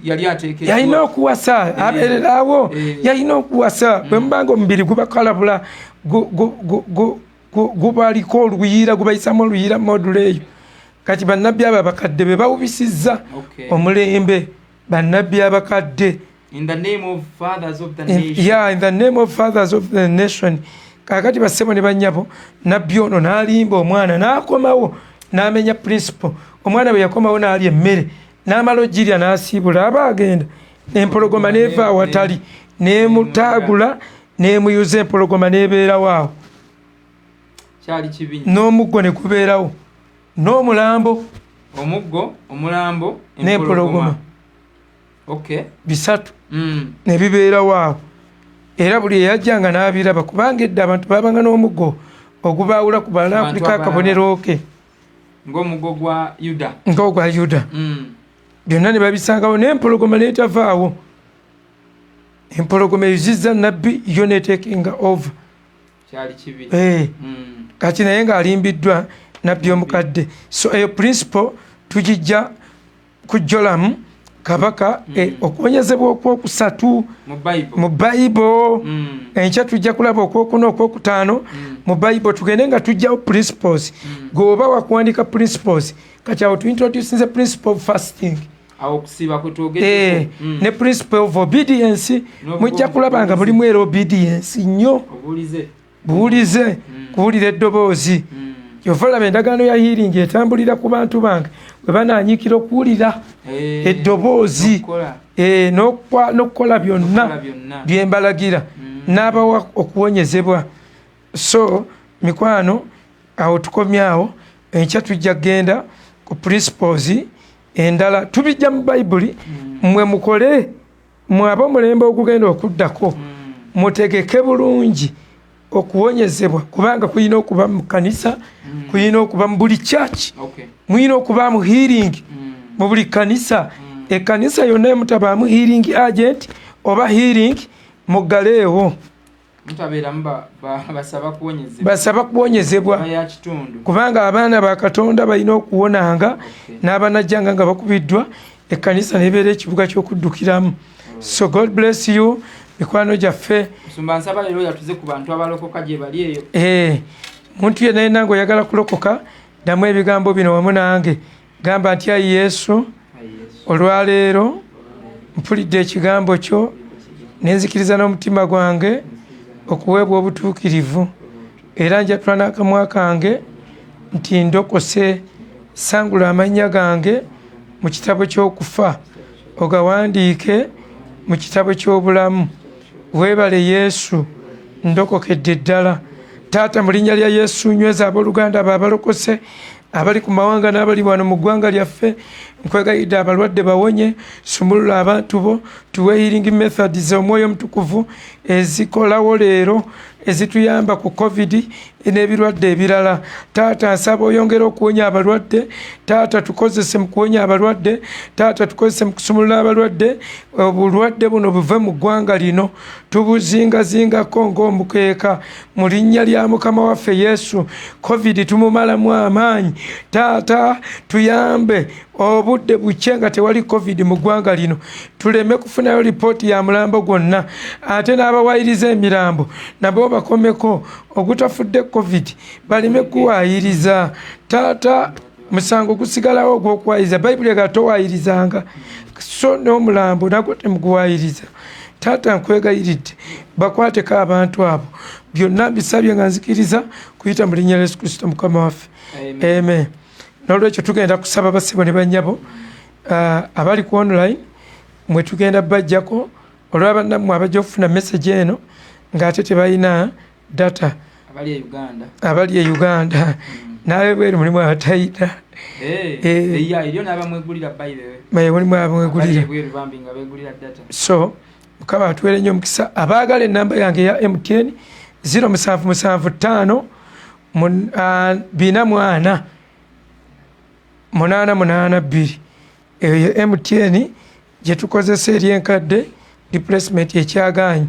yali ateekeddwa. Yalina okuwasa abeererawo, yalina okuwasa. Bwe mubanga omubiri gubakalabula gubaliko oluyira, gubayisamu oluyira module eyo. Kati bannabbi abo abakadde be bawubisizza omulembe. Bannabbi abakadde in the name of fathers of the nation. In the name of fathers of the nation. Kakati basebo ne banyabo, nabbi ono n'alimba omwana n'akomawo n'amenya principle. Omwana bwe yakomawo n'alya emmere n'amala ogirya n'asiibula, aba agenda empologoma n'eva awatali n'emutaagula n'emuyuza, empologoma n'ebeerawo awo. Kyali kibi. N'omuggo ne gubeerawo, n'omulambo, omuggo, omulambo, n'empologoma. Bisatu ne bibeerawo awo. Era buli eyajjanga n'abiraba, kubanga edda abantu babanga n'omuggo ogubaawula ku balala kuliko akabonero ke ng'omugo gwa Yuda ng'ogwa Yuda byonna ne babisangawo n'empologoma n'etavaawo empologoma ezizza nabbi yo netekinga over kyali kibi kati naye ng'alimbiddwa nabbi omukadde so eyo principle tugijja kujjolamu kabaka okuwonyezebwa okwokusatu mu Bible enkya tujja kulaba okwokuna okwokutaano mu Bible tugende nga tujjawo principles gwoba wakuwandika principles kati awo tuintroducinze principle of fasting ne principle of obedience mujja kulaba nga mulimu era obedience nnyo buwulize kuwulira eddoboozi kyova olaba endagaano ya healing etambulira ku bantu bange bwe bananyiikira okuwulira eddoboozi n'okukola byonna bye mbalagira n'abawa okuwonyezebwa so mikwano awo tukomyawo enkya tujja kgenda ku principles endala tubijja mu Bayibuli mmwe mukole mwaba omulembe ogugenda okuddako mutegeke bulungi okuwonyezebwa kubanga kuyina okuba mu kanisa kuyina okuba mu buli church muyina okuba mu healing mu buli kanisa ekanisa yonna emutabaamu healing agent oba healing muggaleewo basaba kuwonyezebwa kubanga abaana ba Katonda balina okuwonanga n'abanajjanga nga bakubiddwa ekanisa nebeera ekibuga ky'okuddukiramu so God bless you mikwano gyaffe nsumba leero yatuze ku bantu abalokoka gye bali eyo muntu yenna yenna ng'oyagala kulokoka ddamu ebigambo bino wamu nange gamba nti ayi Yesu olwaleero mpulidde ekigambo kyo nenzikiriza n'omutima gwange okuweebwa obutuukirivu era njatula n'akamwa kange nti ndokose sangula amannya gange mu kitabo ky'okufa ogawandiike mu kitabo ky'obulamu weebale Yesu ndokokedde ddala taata mu linnya lya Yesu nyweza abooluganda abo abalokose abali ku mawanga n'abali wano mu ggwanga lyaffe nkwegayidde abalwadde bawonye sumulula abantu bo tuwe healing methods omwoyo omutukuvu ezikolawo leero ezituyamba ku covid n'ebirwadde ebirala taata nsaba oyongera okuwonya abalwadde taata tukozese mu kuwonya abalwadde taata tukozese mu kusumulula abalwadde obulwadde buno buve mu ggwanga lino tubuzingazingako ng'omukeeka mu linnya lya mukama waffe Yesu covid tumumalamu amaanyi taata tuyambe obudde bukye nga tewali covid mu ggwanga lino tuleme kufunayo lipooti ya mulambo gwonna ate n'abawayiriza emirambo nabo bakomeko ogutafudde covid baleme kuwayiriza taata musango gusigalawo ogw'okuwayiriza bayibuli ega towayirizanga so n'omulambo nagwo temuguwayiriza taata nkwegayiridde bakwateko abantu abo byonna mbisabye nga nzikiriza kuyita mu linnya lya Yesu Kristo mukama waffe amen n'olwekyo tugenda kusaba basibo ne bannyabo abali ku online mwe tugenda bajjako olw'abannammwe abajja okufuna message eno ng'ate tebalina data abali e Uganda nawe bweru mulimu abatayina mulimu abamwegulira so mukama atuwere nnyo omukisa abaagala ennamba yange ya MTN 0775 24 882 eyo MTN gye tukozesa eri enkadde replacement ekyagaanyi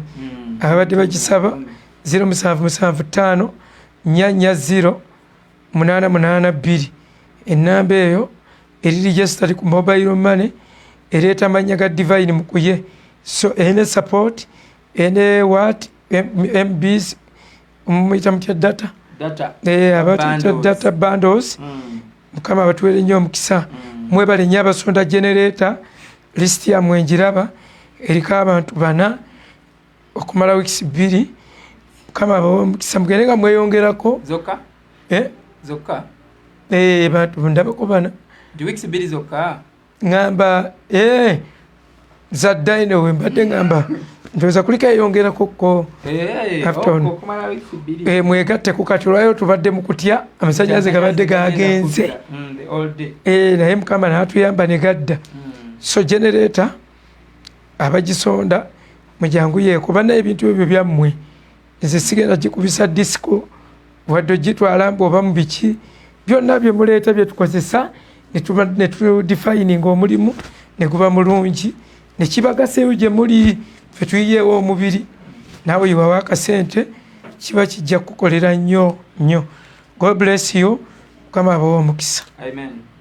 abadde bagisaba 0775 40 882 ennamba eyo eri registered ku mobile money ereeta amannya ga divine mukuye so ene support ene what MBs muyita mutya data abatuyita data bundles mukama batuwere nnyo omukisa mwebale nnyo abasonda generator list yammwe njiraba eriko abantu 4 okumala weeks 2 mukama bawa omukisa mugende nga mweyongerako zokka bantu ndabako 4 weeks 2 zokka ngamba za dino we mbadde ngamba ndoza kulika yongerako ko mwegatte ku kati olwayo tubadde mu kutya amasannyalaze gabadde gagenze naye mukama n'atuyamba ne gadda so generator abagisonda mujyangu yeeko bannaye ebintu ebyo byammwe nze sigenda gikubisa disco wadde ogitwala bw'oba mu biki byonna bye muleeta bye tukozesa ne tudifayininga omulimu ne guba mulungi ne kibagaseeyo gye muli fe tuyiyeewo omubiri naawe yiwawo akasente kiba kijja kukolera nnyo nnyo. God bless you. Mukama abawe omukisa. Amen.